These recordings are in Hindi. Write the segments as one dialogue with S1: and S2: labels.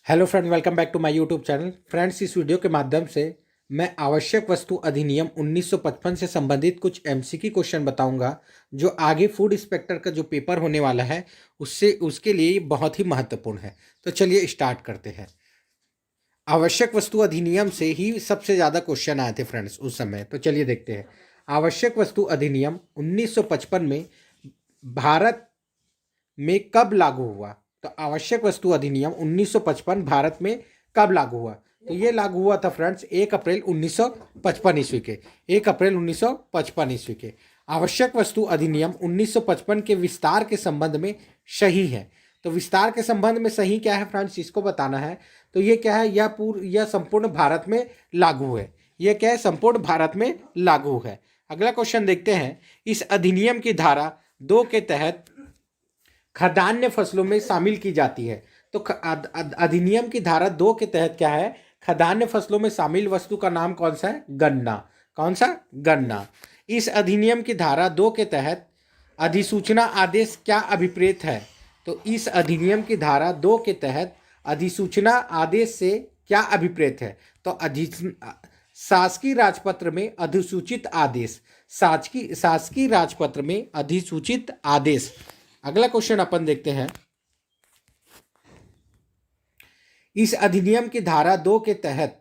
S1: Hello friend, welcome back to my YouTube channel. Friends, इस वीडियो के माध्यम से मैं आवश्यक वस्तु अधिनियम 1955 से संबंधित कुछ एमसीक्यू क्वेश्चन बताऊंगा जो आगे फूड इंस्पेक्टर का जो पेपर होने वाला है उससे उसके लिए बहुत ही महत्वपूर्ण है। तो चलिए स्टार्ट करते हैं। आवश्यक वस्तु अधिनियम से ही सबसे ज़्यादा क्वेश्चन आए थे फ्रेंड्स उस समय। तो चलिए देखते हैं। आवश्यक वस्तु अधिनियम 1955 में भारत में कब लागू हुआ? तो आवश्यक वस्तु अधिनियम 1955 भारत में कब लागू हुआ? तो ये लागू हुआ था फ्रेंड्स 1 अप्रैल 1955 ईस्वी के। 1 अप्रैल 1955 ईस्वी के। आवश्यक वस्तु अधिनियम 1955 के विस्तार के संबंध में सही है। तो विस्तार के संबंध में सही क्या है फ्रेंड्स, इसको बताना है। तो ये क्या है, यह संपूर्ण भारत में लागू है। यह क्या है, संपूर्ण भारत में लागू है। अगला क्वेश्चन देखते हैं। इस अधिनियम की धारा 2 के तहत खाद्यान्न फसलों में शामिल की जाती है। तो अधिनियम की धारा 2 के तहत क्या है, खाद्यान्न फसलों में शामिल वस्तु का नाम कौन सा है? गन्ना। कौन सा? गन्ना। इस अधिनियम की धारा 2 के तहत अधिसूचना आदेश क्या अभिप्रेत है? तो इस अधिनियम की धारा 2 के तहत अधिसूचना आदेश से क्या अभिप्रेत है? तो शासकीय राजपत्र में अधिसूचित आदेश। शासकीय राजपत्र में अधिसूचित आदेश। अगला क्वेश्चन अपन देखते हैं। इस अधिनियम की धारा 2 के तहत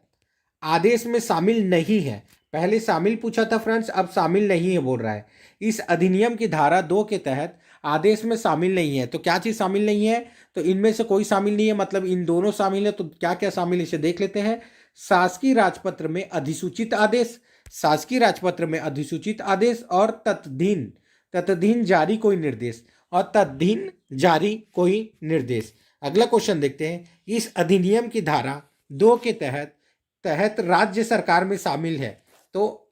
S1: आदेश में शामिल नहीं है। पहले शामिल पूछा था फ्रेंड्स, अब शामिल नहीं है बोल रहा है। इस अधिनियम की धारा 2 के तहत आदेश में शामिल नहीं है। तो क्या चीज शामिल नहीं है? तो इनमें से कोई शामिल नहीं है, मतलब इन दोनों शामिल है। तो क्या क्या शामिल है इसे देख लेते हैं। शासकीय राजपत्र में अधिसूचित आदेश, शासकीय राजपत्र में अधिसूचित आदेश और तत्धीन जारी कोई निर्देश, और तत्धीन जारी कोई निर्देश। अगला क्वेश्चन देखते हैं। इस अधिनियम की धारा 2 के तहत राज्य सरकार में शामिल है। तो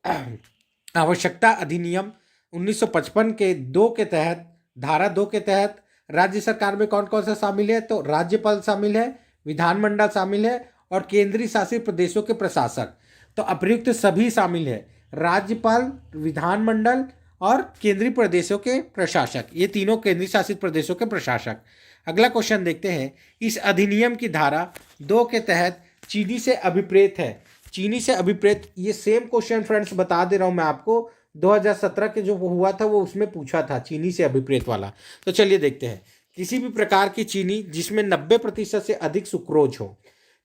S1: आवश्यकता अधिनियम 1955 के 2 के तहत, धारा 2 के तहत राज्य सरकार में कौन कौन सा शामिल है? तो राज्यपाल शामिल है, विधानमंडल शामिल है और केंद्रीय शासित प्रदेशों के प्रशासक। तो अतिरिक्त सभी शामिल है, राज्यपाल, विधानमंडल और केंद्रीय प्रदेशों के प्रशासक। ये तीनों केंद्रीय शासित प्रदेशों के प्रशासक। अगला क्वेश्चन देखते हैं। इस अधिनियम की धारा 2 के तहत चीनी से अभिप्रेत है। चीनी से अभिप्रेत, ये सेम क्वेश्चन फ्रेंड्स बता दे रहा हूं मैं आपको, 2017 के जो हुआ था वो उसमें पूछा था चीनी से अभिप्रेत वाला। तो चलिए देखते हैं। किसी भी प्रकार की चीनी जिसमें 90% से अधिक सुक्रोज हो,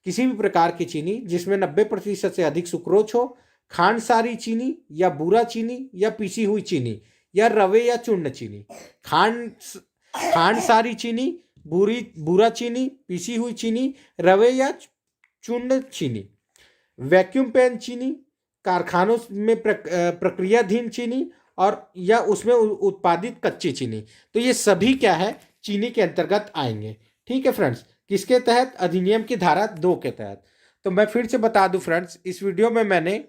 S1: किसी भी प्रकार की चीनी जिसमें 90% से अधिक सुक्रोज हो, खांडसारी चीनी या बूरा चीनी या पीसी हुई चीनी या रवे या चूर्ण चीनी। खांडसारी चीनी, बूरा चीनी, पीसी हुई चीनी, रवे या चूर्ण चीनी, वैक्यूम पैन चीनी, कारखानों में प्रक्रियाधीन चीनी और या उसमें उत्पादित कच्ची चीनी। तो ये सभी क्या है, चीनी के अंतर्गत आएंगे। ठीक है फ्रेंड्स, किसके तहत? अधिनियम की धारा 2 के तहत। तो मैं फिर से बता दूं फ्रेंड्स, इस वीडियो में मैंने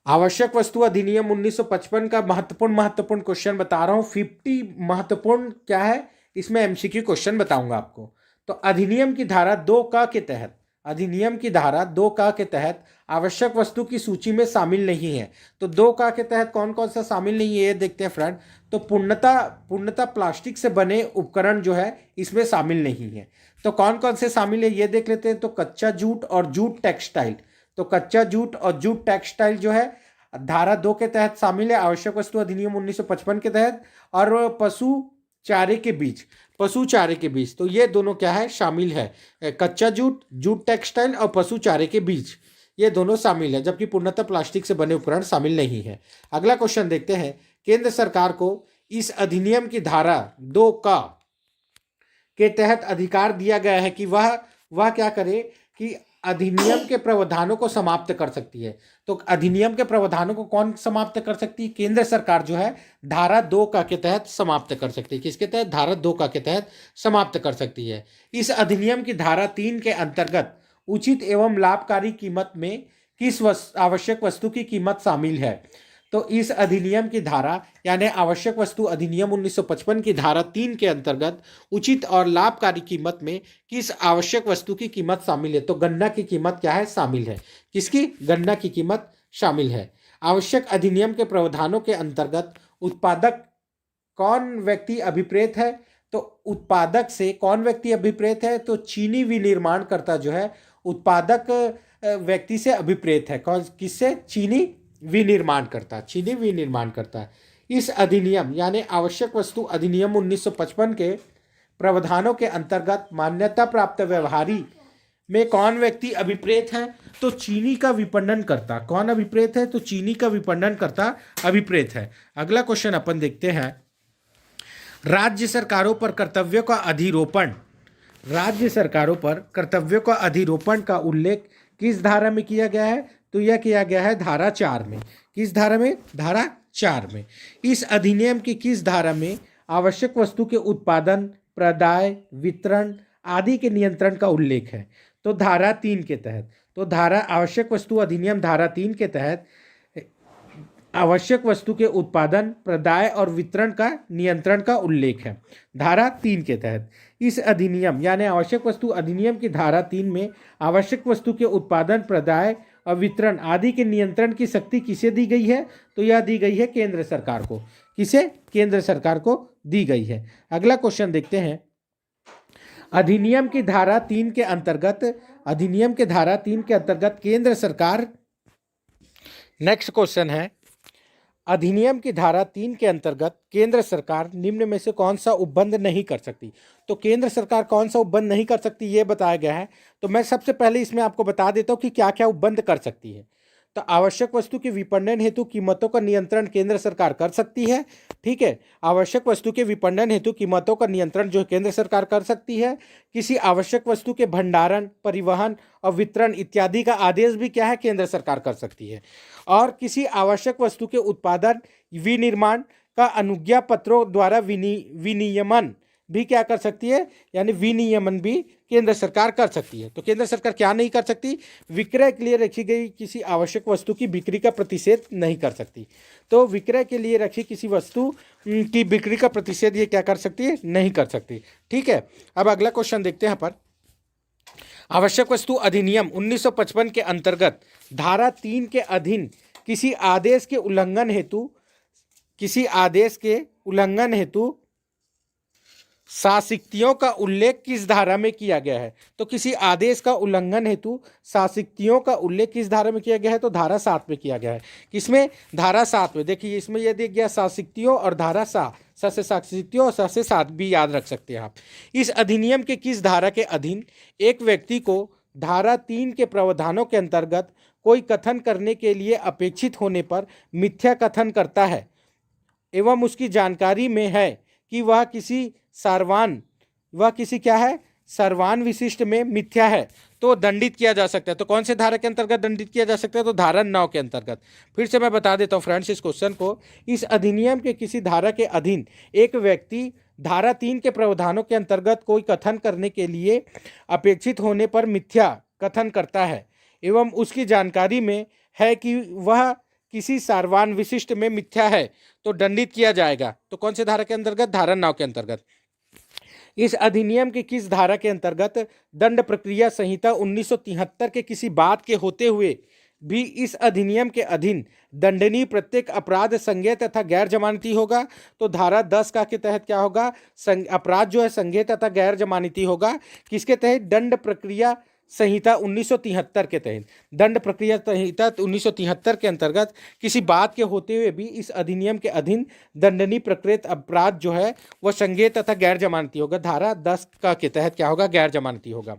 S1: आवश्यक वस्तु अधिनियम 1955 का महत्वपूर्ण क्वेश्चन बता रहा हूं। 50 महत्वपूर्ण क्या है इसमें एमसीक्यू क्वेश्चन बताऊंगा आपको। तो अधिनियम की धारा 2 का के तहत, अधिनियम की धारा 2 का के तहत आवश्यक वस्तु की सूची में शामिल नहीं है। तो 2 का के तहत कौन कौन सा शामिल नहीं है ये देखते हैं फ्रेंड। तो पूर्णतः प्लास्टिक से बने उपकरण जो है इसमें शामिल नहीं है। तो कौन कौन से शामिल है ये देख लेते हैं। तो कच्चा जूट और जूट टेक्सटाइल। तो कच्चा जूट और जूट टेक्सटाइल जो है धारा 2 के तहत शामिल है, आवश्यक वस्तु अधिनियम 1955 के तहत। और पशु चारे के बीज, तो ये दोनों क्या है, शामिल है। कच्चा जूट, जूट टेक्सटाइल और पशु चारे के बीज, ये दोनों शामिल है, जबकि पूर्णतः प्लास्टिक से बने उपकरण शामिल नहीं है। अगला क्वेश्चन देखते हैं। केंद्र सरकार को इस अधिनियम की धारा 2 का के तहत अधिकार दिया गया है कि वह क्या करे कि अधिनियम के प्रावधानों को समाप्त कर सकती है। तो अधिनियम के प्रावधानों को कौन समाप्त कर सकती है? केंद्र सरकार जो है धारा 2 का के तहत समाप्त कर सकती है। किसके तहत? धारा 2 का के तहत समाप्त कर सकती है। इस अधिनियम की धारा 3 के अंतर्गत उचित एवं लाभकारी कीमत में किस आवश्यक वस्तु की कीमत शामिल है? तो इस अधिनियम की धारा यानी आवश्यक वस्तु अधिनियम 1955 की धारा 3 के अंतर्गत उचित और लाभकारी कीमत में किस आवश्यक वस्तु की कीमत शामिल है? तो गन्ना की कीमत क्या है, शामिल है। किसकी? गन्ना की कीमत शामिल है। आवश्यक अधिनियम के प्रावधानों के अंतर्गत उत्पादक कौन व्यक्ति अभिप्रेत है? तो उत्पादक से कौन व्यक्ति अभिप्रेत है? तो चीनी विनिर्माणकर्ता जो है उत्पादक व्यक्ति से अभिप्रेत है। कौन? किससे? चीनी विनिर्माणकर्ता, चीनी विनिर्माणकर्ता। इस अधिनियम यानी आवश्यक वस्तु अधिनियम 1955 के प्रावधानों के अंतर्गत मान्यता प्राप्त व्यवहारी में कौन व्यक्ति अभिप्रेत है? तो चीनी का विपणन करता। कौन अभिप्रेत है? तो चीनी का विपणन करता अभिप्रेत है। अगला क्वेश्चन अपन देखते हैं, राज्य सरकारों पर कर्तव्यों का अधिरोपण। राज्य सरकारों पर कर्तव्यों का अधिरोपण का उल्लेख किस धारा में किया गया है? तो यह किया गया है धारा 4 में। किस धारा में? धारा 4 में। इस अधिनियम की किस धारा में आवश्यक वस्तु के उत्पादन, प्रदाय, वितरण आदि के नियंत्रण का उल्लेख है? तो धारा 3 के तहत। तो धारा आवश्यक वस्तु अधिनियम धारा 3 के तहत आवश्यक वस्तु के उत्पादन, प्रदाय और वितरण का नियंत्रण का उल्लेख है, धारा 3 के तहत। इस अधिनियम यानी आवश्यक वस्तु अधिनियम की धारा 3 में आवश्यक वस्तु के उत्पादन, प्रदाय और वितरण आदि के नियंत्रण की शक्ति किसे दी गई है? तो यह दी गई है केंद्र सरकार को। किसे? केंद्र सरकार को दी गई है। अगला क्वेश्चन देखते हैं, अधिनियम की धारा 3 के अंतर्गत, अधिनियम के धारा 3 के अंतर्गत केंद्र सरकार, नेक्स्ट क्वेश्चन है, अधिनियम की धारा 3 के अंतर्गत केंद्र सरकार निम्न में से कौन सा उपबंध नहीं कर सकती? तो केंद्र सरकार कौन सा उपबंध नहीं कर सकती ये बताया गया है। तो मैं सबसे पहले इसमें आपको बता देता हूं कि क्या क्या उपबंध कर सकती है। तो आवश्यक वस्तु के विपणन हेतु कीमतों का नियंत्रण केंद्र सरकार कर सकती है। ठीक है, आवश्यक वस्तु के विपणन हेतु कीमतों का नियंत्रण जो केंद्र सरकार कर सकती है। किसी आवश्यक वस्तु के भंडारण, परिवहन और वितरण इत्यादि का आदेश भी क्या है? केंद्र सरकार कर सकती है। और किसी आवश्यक वस्तु के उत्पादन, विनिर्माण का अनुज्ञा पत्रों द्वारा विनियमन भी क्या कर सकती है? यानी विनियमन भी केंद्र सरकार कर सकती है। तो केंद्र सरकार क्या नहीं कर सकती? विक्रय के लिए रखी गई किसी आवश्यक वस्तु की बिक्री का प्रतिषेध नहीं कर सकती। तो विक्रय के लिए रखी किसी वस्तु की बिक्री का प्रतिषेध ये क्या कर सकती है? नहीं कर सकती। ठीक है, अब अगला क्वेश्चन देखते हैं पर, आवश्यक वस्तु अधिनियम 1955 के अंतर्गत धारा 3 के अधीन किसी आदेश के उल्लंघन हेतु शासितियों का उल्लेख किस धारा में किया गया है? तो किसी आदेश का उल्लंघन हेतु शासितियों का उल्लेख किस धारा में किया गया है? तो धारा 7 में किया गया है। किसमें? धारा 7 में। देखिए इसमें यह दिया गया शासितियों और धारा से शासितियों और से 7 भी याद रख सकते हैं आप। इस अधिनियम के किस धारा के अधीन एक व्यक्ति को धारा 3 के प्रावधानों के अंतर्गत कोई कथन करने के लिए अपेक्षित होने पर मिथ्या कथन करता है एवं उसकी जानकारी में है कि वह किसी क्या है? सर्वान विशिष्ट में मिथ्या है, तो दंडित किया जा सकता है। तो कौन से धारा के अंतर्गत दंडित किया जा सकता है? तो धारा 9 के अंतर्गत। फिर से मैं बता देता हूँ फ्रेंड्स इस क्वेश्चन को, इस अधिनियम के किसी धारा के अधीन एक व्यक्ति धारा 3 के प्रावधानों के अंतर्गत कोई कथन करने के लिए अपेक्षित होने पर मिथ्या कथन करता है एवं उसकी जानकारी में है कि वह किसी सार्वजनिक विशिष्ट में मिथ्या है, तो दंडित किया जाएगा। तो कौन से धारा के अंतर्गत? धारा 9 के अंतर्गत। इस अधिनियम के किस धारा के अंतर्गत दंड प्रक्रिया संहिता 1973 के किसी बात के होते हुए भी इस अधिनियम के अधीन दंडनीय प्रत्येक अपराध संज्ञेय तथा गैर जमानती होगा? तो धारा 10 का के तहत क्या होगा? अपराध जो है संज्ञेय तथा गैर जमानती होगा। किसके तहत? दंड प्रक्रिया संहिता 1973 के तहत। दंड प्रक्रिया संहिता 1973 के अंतर्गत किसी बात के होते हुए भी इस अधिनियम के अधीन दंडनीय प्रकृत अपराध जो है वह संज्ञेय तथा गैर जमानती होगा। धारा 10 का के तहत क्या होगा? गैर जमानती होगा।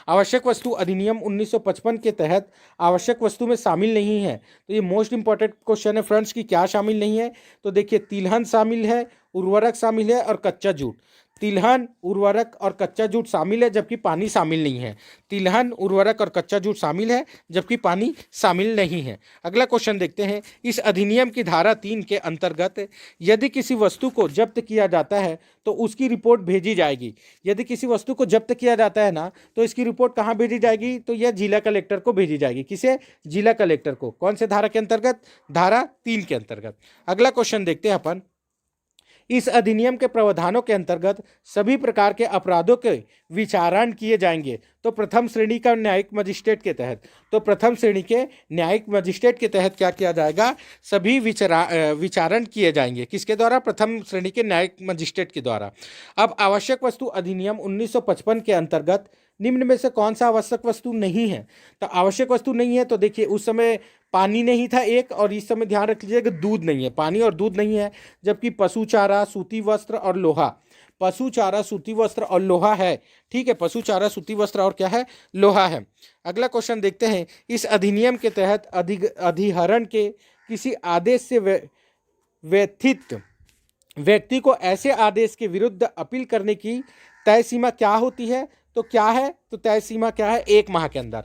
S1: आवश्यक वस्तु अधिनियम 1955 के तहत आवश्यक वस्तु में शामिल नहीं है। तो ये मोस्ट इंपॉर्टेंट क्वेश्चन है फ्रेंड्स कि क्या शामिल नहीं है? तो देखिए तिलहन शामिल है, उर्वरक शामिल है और कच्चा जूट। तिलहन, उर्वरक और कच्चा जूट शामिल है जबकि पानी शामिल नहीं है। तिलहन, उर्वरक और कच्चा जूट शामिल है जबकि पानी शामिल नहीं है। अगला क्वेश्चन देखते हैं, इस अधिनियम की धारा 3 के अंतर्गत यदि किसी वस्तु को जब्त किया जाता है तो उसकी रिपोर्ट भेजी जाएगी। यदि किसी वस्तु को जब्त किया जाता है ना, तो इसकी रिपोर्ट कहाँ भेजी जाएगी? तो यह जिला कलेक्टर को भेजी जाएगी। किसे? जिला कलेक्टर को। कौन से धारा के अंतर्गत? धारा 3 के अंतर्गत। अगला क्वेश्चन देखते हैं अपन, इस अधिनियम के प्रावधानों के अंतर्गत सभी प्रकार के अपराधों के विचारण किए जाएंगे। तो प्रथम श्रेणी का न्यायिक मजिस्ट्रेट के तहत, तो प्रथम श्रेणी के न्यायिक मजिस्ट्रेट के तहत क्या किया जाएगा, सभी विचारण किए जाएंगे। किसके द्वारा? प्रथम श्रेणी के न्यायिक मजिस्ट्रेट के द्वारा। अब आवश्यक वस्तु अधिनियम 1955 के अंतर्गत निम्न में से कौन सा आवश्यक वस्तु नहीं है? तो आवश्यक वस्तु नहीं है, तो देखिए उस समय पानी नहीं था एक, और इस समय ध्यान रख लीजिएगा दूध नहीं है, पानी और दूध नहीं है, जबकि पशु चारा, सूती वस्त्र और लोहा, पशु चारा, सूती वस्त्र और लोहा है। ठीक है, पशु चारा, सूती वस्त्र और क्या है? लोहा है। अगला क्वेश्चन देखते हैं। इस अधिनियम के तहत अधिहरण के किसी आदेश से व्यथित व्यक्ति को ऐसे आदेश के विरुद्ध अपील करने की तय सीमा क्या होती है? तो क्या है? तो तय सीमा क्या है? 1 माह के अंदर।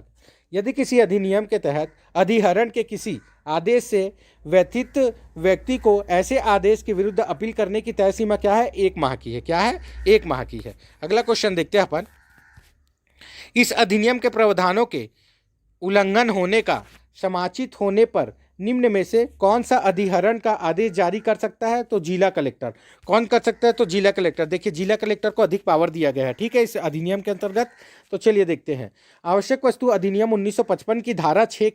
S1: यदि किसी अधिनियम के तहत अधिहरण के किसी आदेश से व्यथित व्यक्ति को ऐसे आदेश के विरुद्ध अपील करने की तय सीमा क्या है? 1 माह की है। क्या है? 1 माह की है। अगला क्वेश्चन देखते हैं अपन। इस अधिनियम के प्रावधानों के उल्लंघन होने का समाचित होने पर निम्न में से कौन सा अधिहरण का आदेश जारी कर सकता है? तो जिला कलेक्टर। कौन कर सकता है? तो जिला कलेक्टर। देखिए जिला कलेक्टर को अधिक पावर दिया गया है, ठीक है, इस अधिनियम के अंतर्गत। तो चलिए देखते हैं। आवश्यक वस्तु अधिनियम 1955 की धारा 6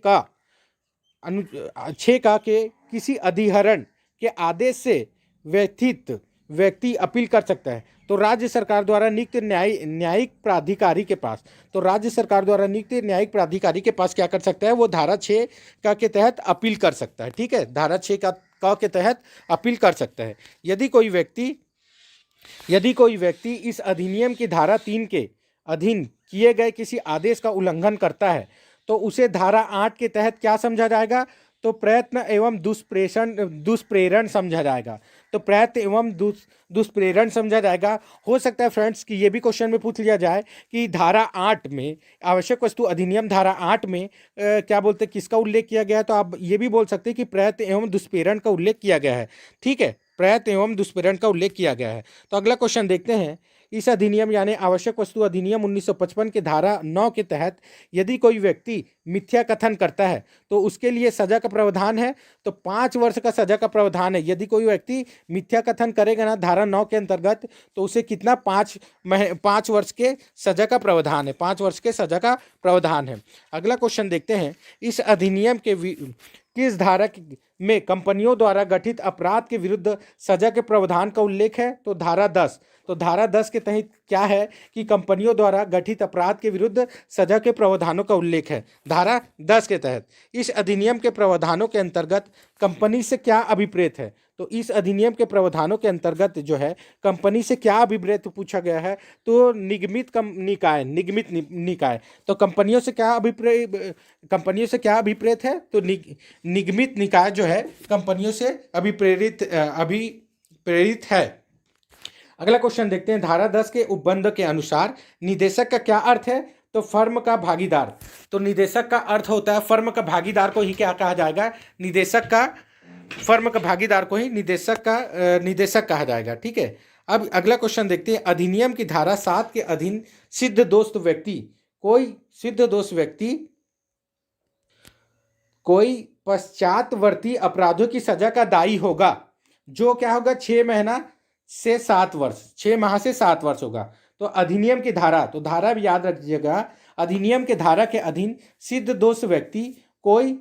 S1: का के किसी अधिहरण के आदेश से व्यथित व्यक्ति अपील कर सकता है। तो राज्य सरकार द्वारा नियुक्त न्यायिक प्राधिकारी के पास, तो राज्य सरकार द्वारा नियुक्त न्यायिक प्राधिकारी के पास क्या कर सकता है? वो धारा 6 का के तहत अपील कर सकता है। ठीक है, धारा 6 का के तहत अपील कर सकता है। यदि कोई व्यक्ति इस अधिनियम की धारा 3 के अधीन किए गए किसी आदेश का उल्लंघन करता है तो उसे धारा 8 के तहत क्या समझा जाएगा? तो प्रयत्न एवं दुष्प्रेरण समझा जाएगा। तो प्रयत्न एवं दुष्प्रेरण समझा जाएगा। हो सकता है फ्रेंड्स कि ये भी क्वेश्चन में पूछ लिया जाए कि धारा 8 में, आवश्यक वस्तु अधिनियम धारा 8 में क्या बोलते हैं, किसका उल्लेख किया गया है? तो आप ये भी बोल सकते हैं कि प्रयत्न एवं दुष्प्रेरण का उल्लेख किया गया है। ठीक है, प्रयत्न एवं दुष्प्रेरण का उल्लेख किया गया है। तो अगला क्वेश्चन देखते हैं। इस अधिनियम यानी आवश्यक वस्तु अधिनियम 1955 के धारा 9 के तहत यदि कोई व्यक्ति मिथ्या कथन करता है तो उसके लिए सजा का प्रावधान है। तो 5 वर्ष का सजा का प्रावधान है। यदि कोई व्यक्ति मिथ्या कथन करेगा ना धारा 9 के अंतर्गत, तो उसे कितना 5 वर्ष के सजा का प्रावधान है। 5 वर्ष के सजा का प्रावधान है। अगला क्वेश्चन देखते हैं। इस अधिनियम के किस धारा में कंपनियों द्वारा गठित अपराध के विरुद्ध सजा के प्रावधान का उल्लेख है? तो धारा 10। तो धारा 10 के तहत क्या है कि कंपनियों द्वारा गठित अपराध के विरुद्ध सजा के प्रावधानों का उल्लेख है, धारा 10 के तहत। इस अधिनियम के प्रावधानों के अंतर्गत कंपनी से क्या अभिप्रेत है? तो इस अधिनियम के प्रावधानों के अंतर्गत जो है कंपनी से क्या अभिप्रेत पूछा गया है? तो निगमित निकाय। तो कंपनियों से क्या अभिप्रेत है? तो निगमित निकाय जो है कंपनियों से अभिप्रेरित है। अगला क्वेश्चन देखते हैं। धारा 10 के उपबंध के अनुसार निदेशक का क्या अर्थ है? तो फर्म का भागीदार। तो निदेशक का अर्थ होता है फर्म का भागीदार को ही क्या कहा जाएगा? फर्म का भागीदार को ही निदेशक कहा जाएगा। ठीक है, अब अगला क्वेश्चन देखते हैं। अधिनियम की धारा 7 के अधीन कोई पश्चातवर्ती अपराधों की सजा का दायी होगा, जो क्या होगा? 6 माह से 7 वर्ष होगा। तो अधिनियम की धारा, तो धारा भी याद रखिएगा, अधिनियम के धारा के अधीन सिद्ध दोष व्यक्ति कोई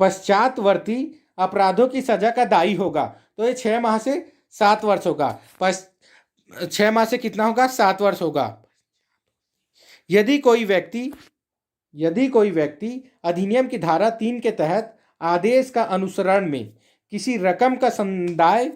S1: पश्चातवर्ती अपराधों की सजा का दायी होगा। तो ये 6 माह से 7 वर्ष होगा। 6 माह से कितना होगा? 7 वर्ष होगा। यदि कोई व्यक्ति अधिनियम की धारा 3 के तहत आदेश का अनुसरण में किसी रकम का संदाय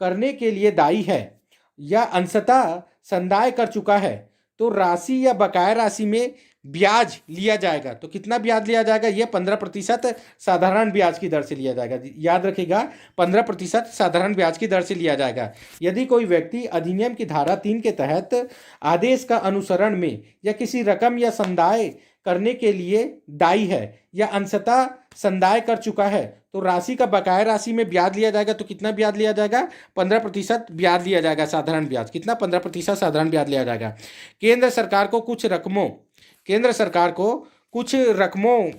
S1: करने के लिए दायी है या अंशतः संदाय कर चुका है तो राशि या बकाया राशि में ब्याज लिया जाएगा। तो कितना ब्याज लिया जाएगा? ये 15% साधारण ब्याज की दर से लिया जाएगा। याद रखिएगा, 15% साधारण ब्याज की दर से लिया जाएगा। यदि कोई व्यक्ति अधिनियम की धारा 3 के तहत आदेश का अनुसरण में या किसी रकम या संदाय करने के लिए दायी है या अंशतः संदाय कर चुका है तो राशि का बकाया राशि में ब्याज लिया जाएगा। तो कितना ब्याज लिया जाएगा? 15% ब्याज लिया जाएगा, साधारण ब्याज। कितना? 15% साधारण ब्याज लिया जाएगा। केंद्र सरकार को कुछ रकमों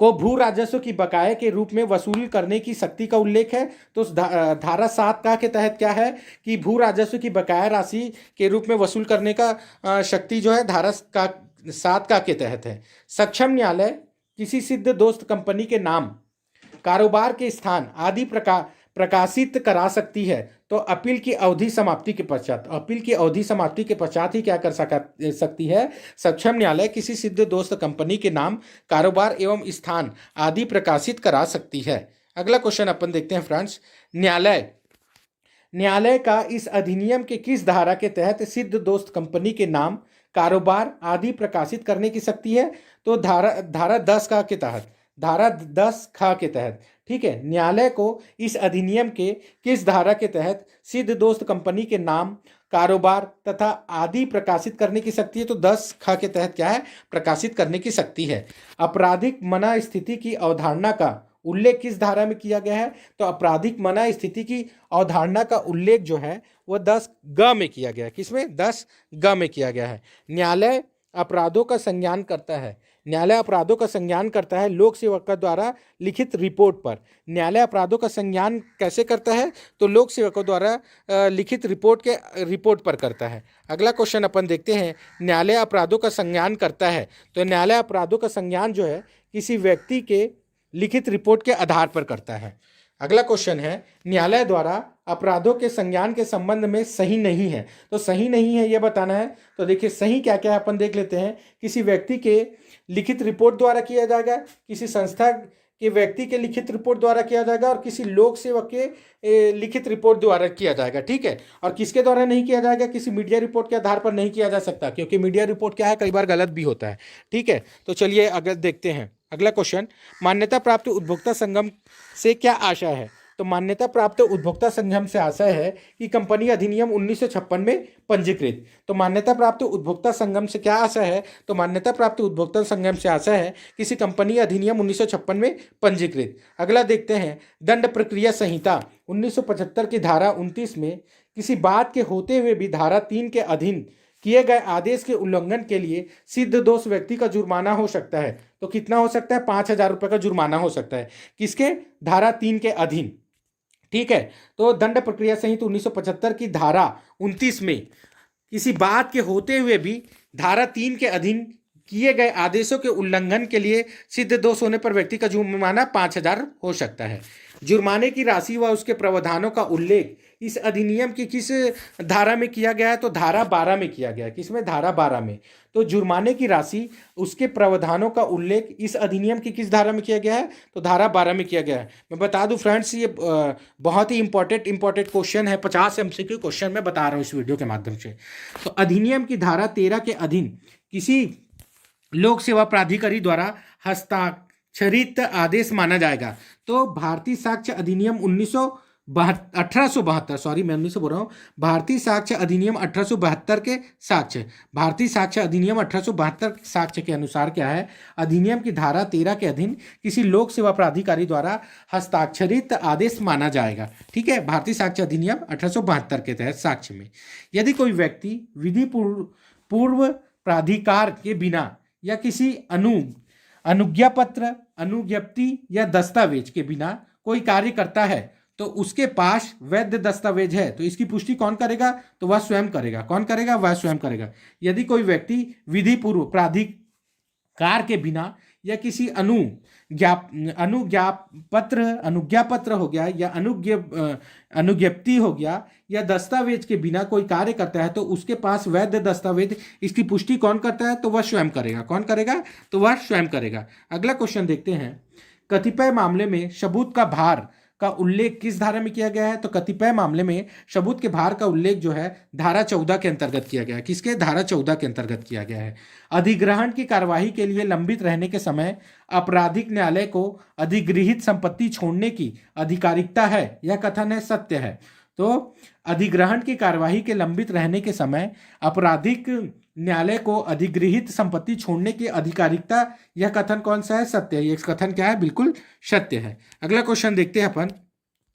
S1: को भू राजस्व की बकाये के रूप में वसूल करने की शक्ति का उल्लेख है। तो उस धारा 7 का के तहत क्या है कि भू राजस्व की बकाया राशि के रूप में वसूल करने का शक्ति जो है धारा का 7 का के तहत है। सक्षम न्यायालय किसी सिद्ध दोस्त कंपनी के नाम, कारोबार के स्थान आदि प्रकाशित करा सकती है। तो अपील की अवधि समाप्ति के पश्चात, अपील की अवधि समाप्ति के पश्चात ही क्या कर सकती है, सक्षम न्यायालय किसी सिद्ध दोस्त कंपनी के नाम, कारोबार एवं स्थान आदि प्रकाशित करा सकती है। अगला क्वेश्चन अपन देखते हैं फ्रेंड्स, न्यायालय का इस अधिनियम के किस धारा के तहत सिद्ध दोस्त कंपनी के नाम, कारोबार आदि प्रकाशित करने की शक्ति है। तो धारा 10 का के तहत, धारा 10 खा के तहत। ठीक है, न्यायालय को इस अधिनियम के किस धारा के तहत सिद्ध दोस्त कंपनी के नाम, कारोबार तथा आदि प्रकाशित करने की शक्ति है। तो 10 खा के तहत क्या है, प्रकाशित करने की शक्ति है। आपराधिक मना स्थिति की अवधारणा का उल्लेख किस धारा में किया गया है। तो आपराधिक मना स्थिति की अवधारणा का उल्लेख जो है वो 10 ग में किया गया है। किसमें, 10 ग में किया गया है। न्यायालय अपराधों का संज्ञान करता है, न्यायालय अपराधों का संज्ञान करता है लोक सेवक द्वारा लिखित रिपोर्ट पर। न्यायालय अपराधों का संज्ञान कैसे करता है, तो लोक सेवकों द्वारा लिखित रिपोर्ट पर करता है। अगला क्वेश्चन अपन देखते हैं, न्यायालय अपराधों का संज्ञान करता है। तो न्यायालय अपराधों का संज्ञान जो है किसी व्यक्ति के लिखित रिपोर्ट के आधार पर करता है। अगला क्वेश्चन है, न्यायालय द्वारा अपराधों के संज्ञान के संबंध में सही नहीं है। तो सही नहीं है ये बताना है। तो देखिए सही क्या क्या है अपन देख लेते हैं। किसी व्यक्ति के लिखित रिपोर्ट द्वारा किया जाएगा, किसी संस्था के व्यक्ति के लिखित रिपोर्ट द्वारा किया जाएगा, और किसी लोक सेवक के लिखित रिपोर्ट द्वारा किया जाएगा। ठीक है, और किसके द्वारा नहीं किया जाएगा, किसी मीडिया रिपोर्ट के आधार पर नहीं किया जा सकता, क्योंकि मीडिया रिपोर्ट क्या है, कई बार गलत भी होता है। ठीक है, तो चलिए अगर देखते हैं अगला क्वेश्चन, मान्यता प्राप्त उपभोक्ता संगम से क्या आशय है। तो मान्यता प्राप्त उपभोक्ता संगम से आशय है कि कंपनी अधिनियम 1956 में पंजीकृत। तो मान्यता प्राप्त उपभोक्ता संगम से क्या आशय है, तो मान्यता प्राप्त उपभोक्ता संगम से आशय है किसी कंपनी अधिनियम 1956 में पंजीकृत। अगला देखते हैं, दंड प्रक्रिया संहिता 1975 की धारा 29 में किसी बात के होते हुए भी धारा 3 के अधीन किए गए आदेश के उल्लंघन के लिए सिद्ध दोष व्यक्ति का जुर्माना हो सकता है। तो कितना हो सकता है, 5,000 रुपये का जुर्माना हो सकता है। किसके, धारा 3 के अधीन। ठीक है, तो दंड प्रक्रिया संहिता 1975 की धारा 29 में किसी बात के होते हुए भी धारा 3 के अधीन किए गए आदेशों के उल्लंघन के लिए सिद्ध दोष होने पर व्यक्ति का जुर्माना 5,000 हो सकता है। जुर्माने की राशि व उसके प्रावधानों का उल्लेख इस अधिनियम की किस धारा में किया गया है, तो धारा 12 में किया गया है। किसमें, धारा 12 में। तो जुर्माने की राशि, उसके प्रावधानों का उल्लेख इस अधिनियम की किस धारा में किया गया है, तो धारा 12 में किया गया है। मैं बता दूं फ्रेंड्स, ये बहुत ही इंपॉर्टेंट क्वेश्चन है, 50 MCQ क्वेश्चन मैं बता रहा हूँ इस वीडियो के माध्यम से। तो अधिनियम की धारा 13 के अधीन किसी लोक सेवा प्राधिकारी द्वारा हस्ताक्षरित आदेश माना जाएगा। तो भारतीय साक्ष्य अधिनियम 1872, सॉरी मैं 1900 बोल रहा हूँ, भारतीय साक्ष्य अधिनियम 1872 के साक्ष्य, भारतीय साक्ष्य अधिनियम 1872 साक्ष्य के अनुसार क्या है, अधिनियम की धारा 13 के अधीन किसी लोक सेवा प्राधिकारी द्वारा हस्ताक्षरित आदेश माना जाएगा। ठीक है, भारतीय साक्ष्य अधिनियम 1872 के तहत साक्ष्य में यदि कोई व्यक्ति विधि पूर्व प्राधिकार के बिना या किसी अनुज्ञा पत्र, अनुज्ञप्ति या दस्तावेज के बिना कोई कार्य करता है तो उसके पास वैध दस्तावेज है, तो इसकी पुष्टि कौन करेगा, तो वह स्वयं करेगा। कौन करेगा, वह स्वयं करेगा। यदि कोई व्यक्ति विधि पूर्व प्राधिकार के बिना या किसी अनुज्ञा पत्र हो गया या अनुज्ञप्ति हो गया या दस्तावेज के बिना कोई कार्य करता है तो उसके पास वैध दस्तावेज, इसकी पुष्टि कौन करता है, तो वह स्वयं करेगा। कौन करेगा, तो वह स्वयं करेगा। अगला क्वेश्चन देखते हैं, कतिपय मामले में सबूत का भार का उल्लेख किस धारा में किया गया है। तो कतिपय मामले में सबूत के भार का उल्लेख जो है धारा 14 के अंतर्गत किया गया है। किसके, धारा 14 के अंतर्गत किया गया है। अधिग्रहण की कार्यवाही के लिए लंबित रहने के समय आपराधिक न्यायालय को अधिगृहित संपत्ति छोड़ने की अधिकारिकता है, यह कथन है, सत्य है। तो अधिग्रहण की कार्यवाही के लंबित रहने के समय आपराधिक न्यायालय को अधिगृहित संपत्ति छोड़ने की अधिकारिकता, यह कथन कौन सा है, सत्य है। ये कथन क्या है, बिल्कुल सत्य है। अगला क्वेश्चन देखते हैं अपन,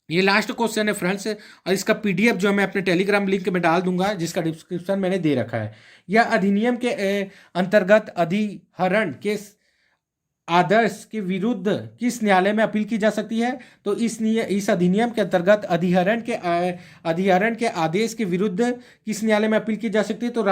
S1: ये लास्ट क्वेश्चन है फ्रेंड्स, और इसका PDF जो मैं अपने टेलीग्राम लिंक में डाल दूंगा, जिसका डिस्क्रिप्शन मैंने दे रखा है। यह अधिनियम के अंतर्गत अधिहरण के आदर्श के विरुद्ध किस न्यायालय में अपील की जा सकती है? तो इस अधिनियम के अंतर्गत अधिहरण के आदेश के विरुद्ध किस न्यायालय में अपील की जा सकती है? तो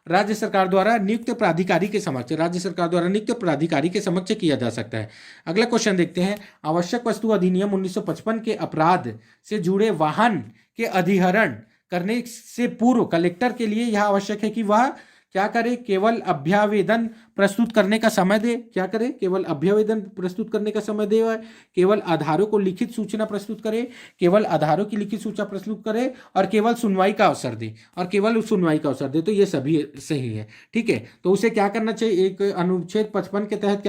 S1: राज्य सरकार द्वारा नियुक्त प्राधिकारी के समक्ष, राज्य सरकार द्वारा नियुक्त प्राधिकारी के समक्ष किया जा सकता है। अगला क्वेश्चन देखते हैं। आवश्यक वस्तु अधिनियम 1955 के अपराध से जुड़े वाहन के अधिहरण करने से पूर्व कलेक्टर के लिए यह आवश्यक है कि वह क्या करे? केवल अभ्यावेदन प्रस्तुत करने का समय दे। क्या करे? केवल अभ्यावेदन प्रस्तुत करने का समय दे, केवल आधारों को लिखित सूचना प्रस्तुत करे, केवल आधारों की लिखित सूचना प्रस्तुत करे, और केवल सुनवाई का अवसर दे, और केवल सुनवाई का अवसर दे। तो ये सभी सही है। ठीक है, तो उसे क्या करना चाहिए? एक अनुच्छेद 55 के तहत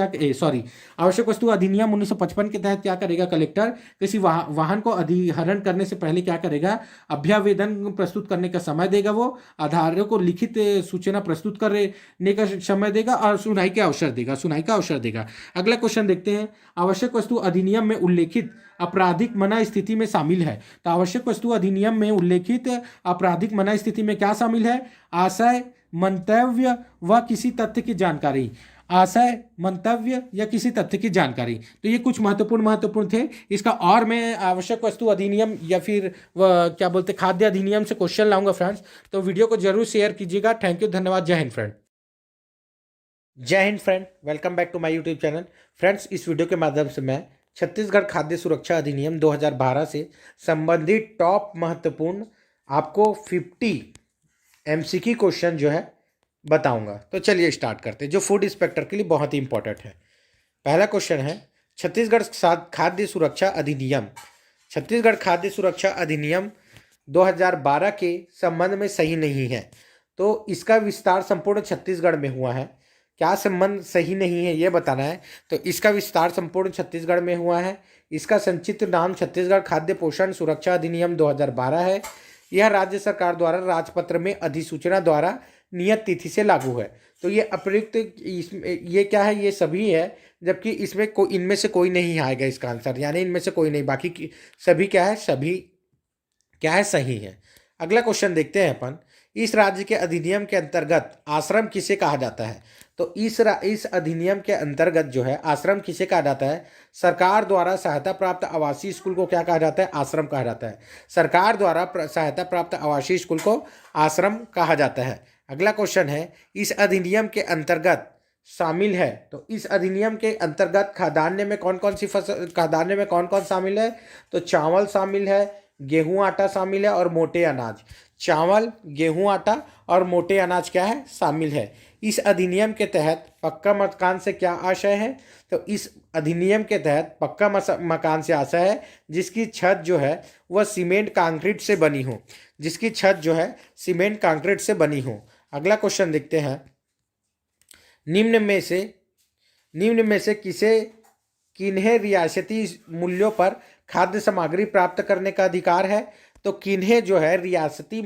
S1: आवश्यक वस्तु अधिनियम 1955 के तहत क्या करेगा? कलेक्टर किसी वाहन को अधिहरण करने से पहले क्या करेगा? अभ्यावेदन प्रस्तुत करने का समय देगा, वो आधारों को लिखित सूचना प्रस्तुत करने का समय देगा, और सुनवाई का अवसर देगा। अगला क्वेश्चन देखते हैं। आवश्यक वस्तु अधिनियम में उल्लेखित आपराधिक मना स्थिति में शामिल है। तो आवश्यक वस्तु अधिनियम में उल्लेखित आपराधिक मना स्थिति में क्या शामिल है? आशय, मंतव्य व किसी तथ्य की जानकारी। आशय, मंतव्य या किसी तथ्य की जानकारी। तो ये कुछ महत्वपूर्ण थे। इसका और मैं आवश्यक वस्तु अधिनियम या फिर क्या बोलते खाद्य अधिनियम से क्वेश्चन लाऊंगा फ्रेंड्स। तो वीडियो को जरूर शेयर कीजिएगा। थैंक यू, धन्यवाद। जय हिंद फ्रेंड। जय Hind friend, welcome back to my YouTube channel. Friends, इस वीडियो के माध्यम से मैं छत्तीसगढ़ खाद्य सुरक्षा अधिनियम 2012 से संबंधित टॉप महत्वपूर्ण आपको 50 एमसीक्यू क्वेश्चन जो है बताऊंगा। तो चलिए स्टार्ट करते हैं, जो फूड इंस्पेक्टर के लिए बहुत ही इंपॉर्टेंट है। पहला क्वेश्चन है, छत्तीसगढ़ खाद्य सुरक्षा अधिनियम, छत्तीसगढ़ खाद्य सुरक्षा अधिनियम 2012 के संबंध में सही नहीं है। तो इसका विस्तार संपूर्ण छत्तीसगढ़ में हुआ है। क्या संबंध सही नहीं है ये बताना है। तो इसका विस्तार संपूर्ण छत्तीसगढ़ में हुआ है। इसका संक्षिप्त नाम छत्तीसगढ़ खाद्य पोषण सुरक्षा अधिनियम 2012 है। यह राज्य सरकार द्वारा राजपत्र में अधिसूचना द्वारा नियत तिथि से लागू है। तो ये अप्रयुक्त, ये क्या है? ये सभी है, जबकि इसमें इनमें से कोई नहीं आएगा इसका आंसर, यानी इनमें से कोई नहीं, बाकी सभी क्या है? सभी क्या है? सही है। अगला क्वेश्चन देखते हैं अपन। इस राज्य के अधिनियम के अंतर्गत आश्रम किसे कहा जाता है? तो इस अधिनियम के अंतर्गत जो है आश्रम किसे कहा जाता है? सरकार द्वारा सहायता प्राप्त आवासीय स्कूल को क्या कहा जाता है? आश्रम कहा जाता है। सरकार द्वारा सहायता प्राप्त आवासीय स्कूल को आश्रम कहा जाता है। अगला क्वेश्चन है, इस अधिनियम के अंतर्गत शामिल है। तो इस अधिनियम के अंतर्गत खाद्यान्न में कौन कौन सी फसल, खाद्यान्न में कौन कौन शामिल है? तो चावल शामिल है, गेहूं आटा शामिल है, और मोटे अनाज। चावल, गेहूं आटा और मोटे अनाज क्या है? शामिल है। इस अधिनियम के तहत पक्का मकान से क्या आशय है? तो इस अधिनियम के तहत पक्का मकान से आशय है जिसकी छत जो है वह सीमेंट कंक्रीट से बनी हो, जिसकी छत जो है सीमेंट कंक्रीट से बनी हो। अगला क्वेश्चन देखते हैं। निम्न में से किन्हें रियासती मूल्यों पर खाद्य सामग्री प्राप्त करने का अधिकार है? तो किन्हें जो है रियायती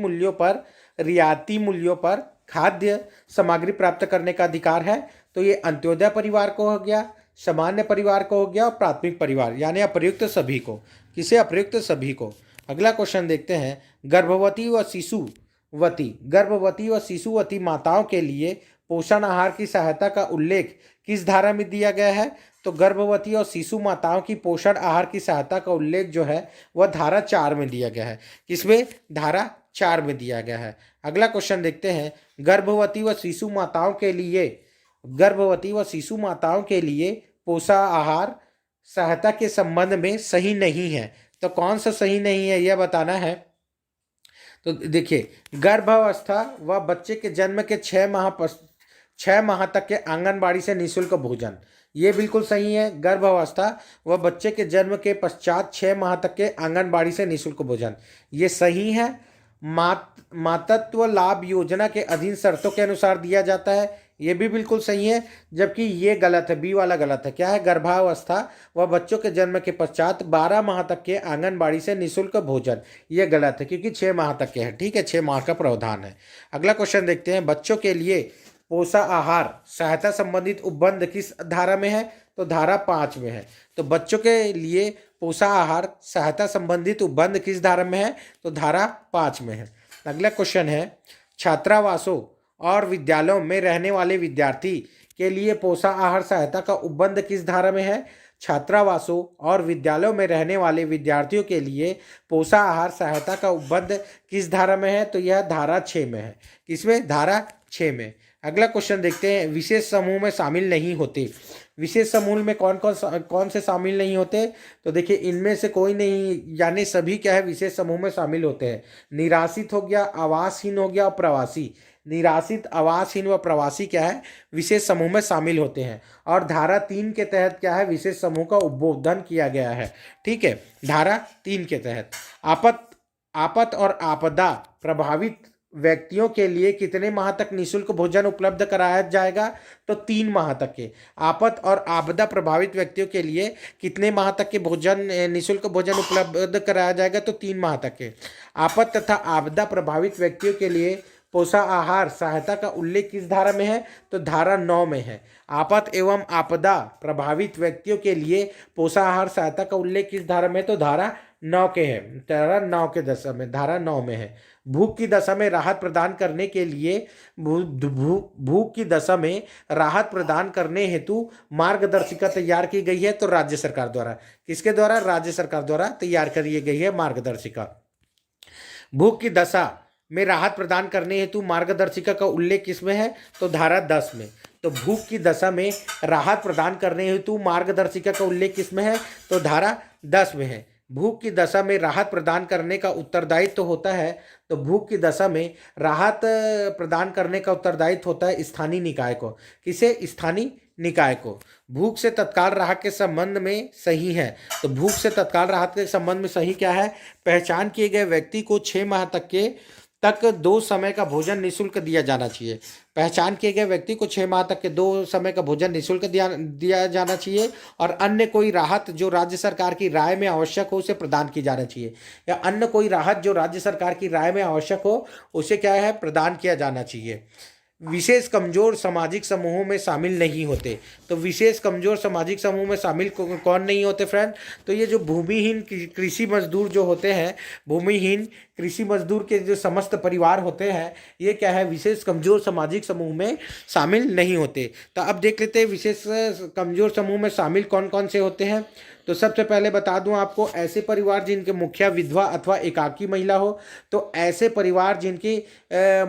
S1: मूल्यों पर खाद्य सामग्री प्राप्त करने का अधिकार है? तो ये अंत्योदय परिवार को हो गया, सामान्य परिवार को हो गया, और प्राथमिक परिवार, यानी अप्रयुक्त सभी को। किसे? अप्रयुक्त सभी को। अगला क्वेश्चन देखते हैं। गर्भवती व शिशुवती माताओं के लिए पोषण आहार की सहायता का उल्लेख किस धारा में दिया गया है? तो गर्भवती और शिशु माताओं की पोषण आहार की सहायता का उल्लेख जो है वह धारा 4 में दिया गया है। किसमें? धारा 4 में दिया गया है। अगला क्वेश्चन देखते हैं। गर्भवती व शिशु माताओं के लिए पोषण आहार सहायता के संबंध में सही नहीं है। तो कौन सा सही नहीं है यह बताना है। तो देखिए, गर्भावस्था व बच्चे के जन्म के 6 माह तक के आंगनबाड़ी से निःशुल्क भोजन, ये बिल्कुल सही है। गर्भावस्था व बच्चे के जन्म के पश्चात 6 माह तक के आंगनबाड़ी से निःशुल्क भोजन, ये सही है। मातृत्व लाभ योजना के अधीन शर्तों के अनुसार दिया जाता है, ये भी बिल्कुल सही है। जबकि ये गलत है, बी वाला गलत है। क्या है? गर्भावस्था व बच्चों के जन्म के पश्चात 12 माह तक के आंगनबाड़ी से निःशुल्क भोजन, ये गलत है, क्योंकि 6 माह तक के है। ठीक है, 6 माह का प्रावधान है। अगला क्वेश्चन देखते हैं। बच्चों के लिए पोषण आहार सहायता संबंधित उपबंध किस धारा में है? तो धारा 5 में है। तो बच्चों के लिए पोषण आहार सहायता संबंधित उपबंध किस धारा में है? तो धारा 5 में है। अगला क्वेश्चन है। छात्रावासों और विद्यालयों में रहने वाले विद्यार्थी के लिए पोषण आहार सहायता का उपबंध किस धारा में है? छात्रावासों और विद्यालयों में रहने वाले विद्यार्थियों के लिए पोषण आहार सहायता का उपबंध किस धारा में है? तो यह धारा 6 में है। किसमें? धारा 6 में। अगला क्वेश्चन देखते हैं, विशेष समूह में शामिल नहीं होते। विशेष समूह में कौन से शामिल नहीं होते? तो देखिए, इनमें से कोई नहीं, यानी सभी क्या है, विशेष समूह में शामिल होते हैं। निराश्रित हो गया, आवासहीन हो गया और प्रवासी। निराश्रित, आवासहीन व प्रवासी क्या है, विशेष समूह में शामिल होते हैं। और धारा 3 के तहत क्या है, विशेष समूह का उद्बोधन किया गया है। ठीक है, धारा 3 के तहत आपात और आपदा प्रभावित व्यक्तियों के लिए कितने माह तक निःशुल्क भोजन उपलब्ध कराया जाएगा? तो 3 माह तक के। आपात और आपदा प्रभावित व्यक्तियों के लिए कितने माह तक के भोजन, निःशुल्क भोजन उपलब्ध कराया जाएगा? तो 3 माह तक के। आपात तथा आपदा प्रभावित व्यक्तियों के लिए पोषण आहार सहायता का उल्लेख किस धारा में है? तो धारा 9 में है। आपात एवं आपदा प्रभावित व्यक्तियों के लिए पोषण आहार सहायता का उल्लेख किस धारा में है? तो धारा 9 के है। धारा 9 के दशा में, धारा 9 में है। भूख की दशा में राहत प्रदान करने के लिए भूख की दशा में राहत प्रदान करने हेतु मार्गदर्शिका तैयार की गई है। तो राज्य सरकार द्वारा, किसके द्वारा? राज्य सरकार द्वारा तैयार करी गई है मार्गदर्शिका। भूख की दशा में राहत प्रदान करने हेतु मार्गदर्शिका का उल्लेख किसमें है? तो धारा 10 में। तो भूख की दशा में राहत प्रदान करने हेतु मार्गदर्शिका का उल्लेख किसमें है? तो धारा 10 में है। भूख की दशा में राहत प्रदान करने का उत्तरदायित्व तो होता है, तो भूख की दशा में राहत प्रदान करने का उत्तरदायित्व होता है स्थानीय निकाय को। किसे? स्थानीय निकाय को। भूख से तत्काल राहत के संबंध में सही है। तो भूख से तत्काल राहत के संबंध में सही क्या है? पहचान किए गए व्यक्ति को 6 माह तक 2 समय का भोजन निःशुल्क दिया जाना चाहिए। पहचान किए गए व्यक्ति को 6 माह तक के 2 समय का भोजन निःशुल्क दिया जाना चाहिए। और अन्य कोई राहत जो राज्य सरकार की राय में आवश्यक हो उसे प्रदान की जाना चाहिए, या अन्य कोई राहत जो राज्य सरकार की राय में आवश्यक हो उसे क्या है, प्रदान किया जाना चाहिए। विशेष कमजोर सामाजिक समूहों में शामिल नहीं होते। तो विशेष कमजोर सामाजिक समूह में शामिल कौन नहीं होते फ्रेंड? तो ये जो भूमिहीन कृषि मजदूर जो होते हैं, भूमिहीन कृषि मजदूर के जो समस्त परिवार होते हैं, ये क्या है, विशेष कमजोर सामाजिक समूह में शामिल नहीं होते। तो अब देख लेते हैं विशेष कमजोर समूह में शामिल कौन कौन से होते हैं। तो सबसे पहले बता दूं आपको, ऐसे परिवार जिनके मुखिया विधवा अथवा एकाकी महिला हो। तो ऐसे परिवार जिनकी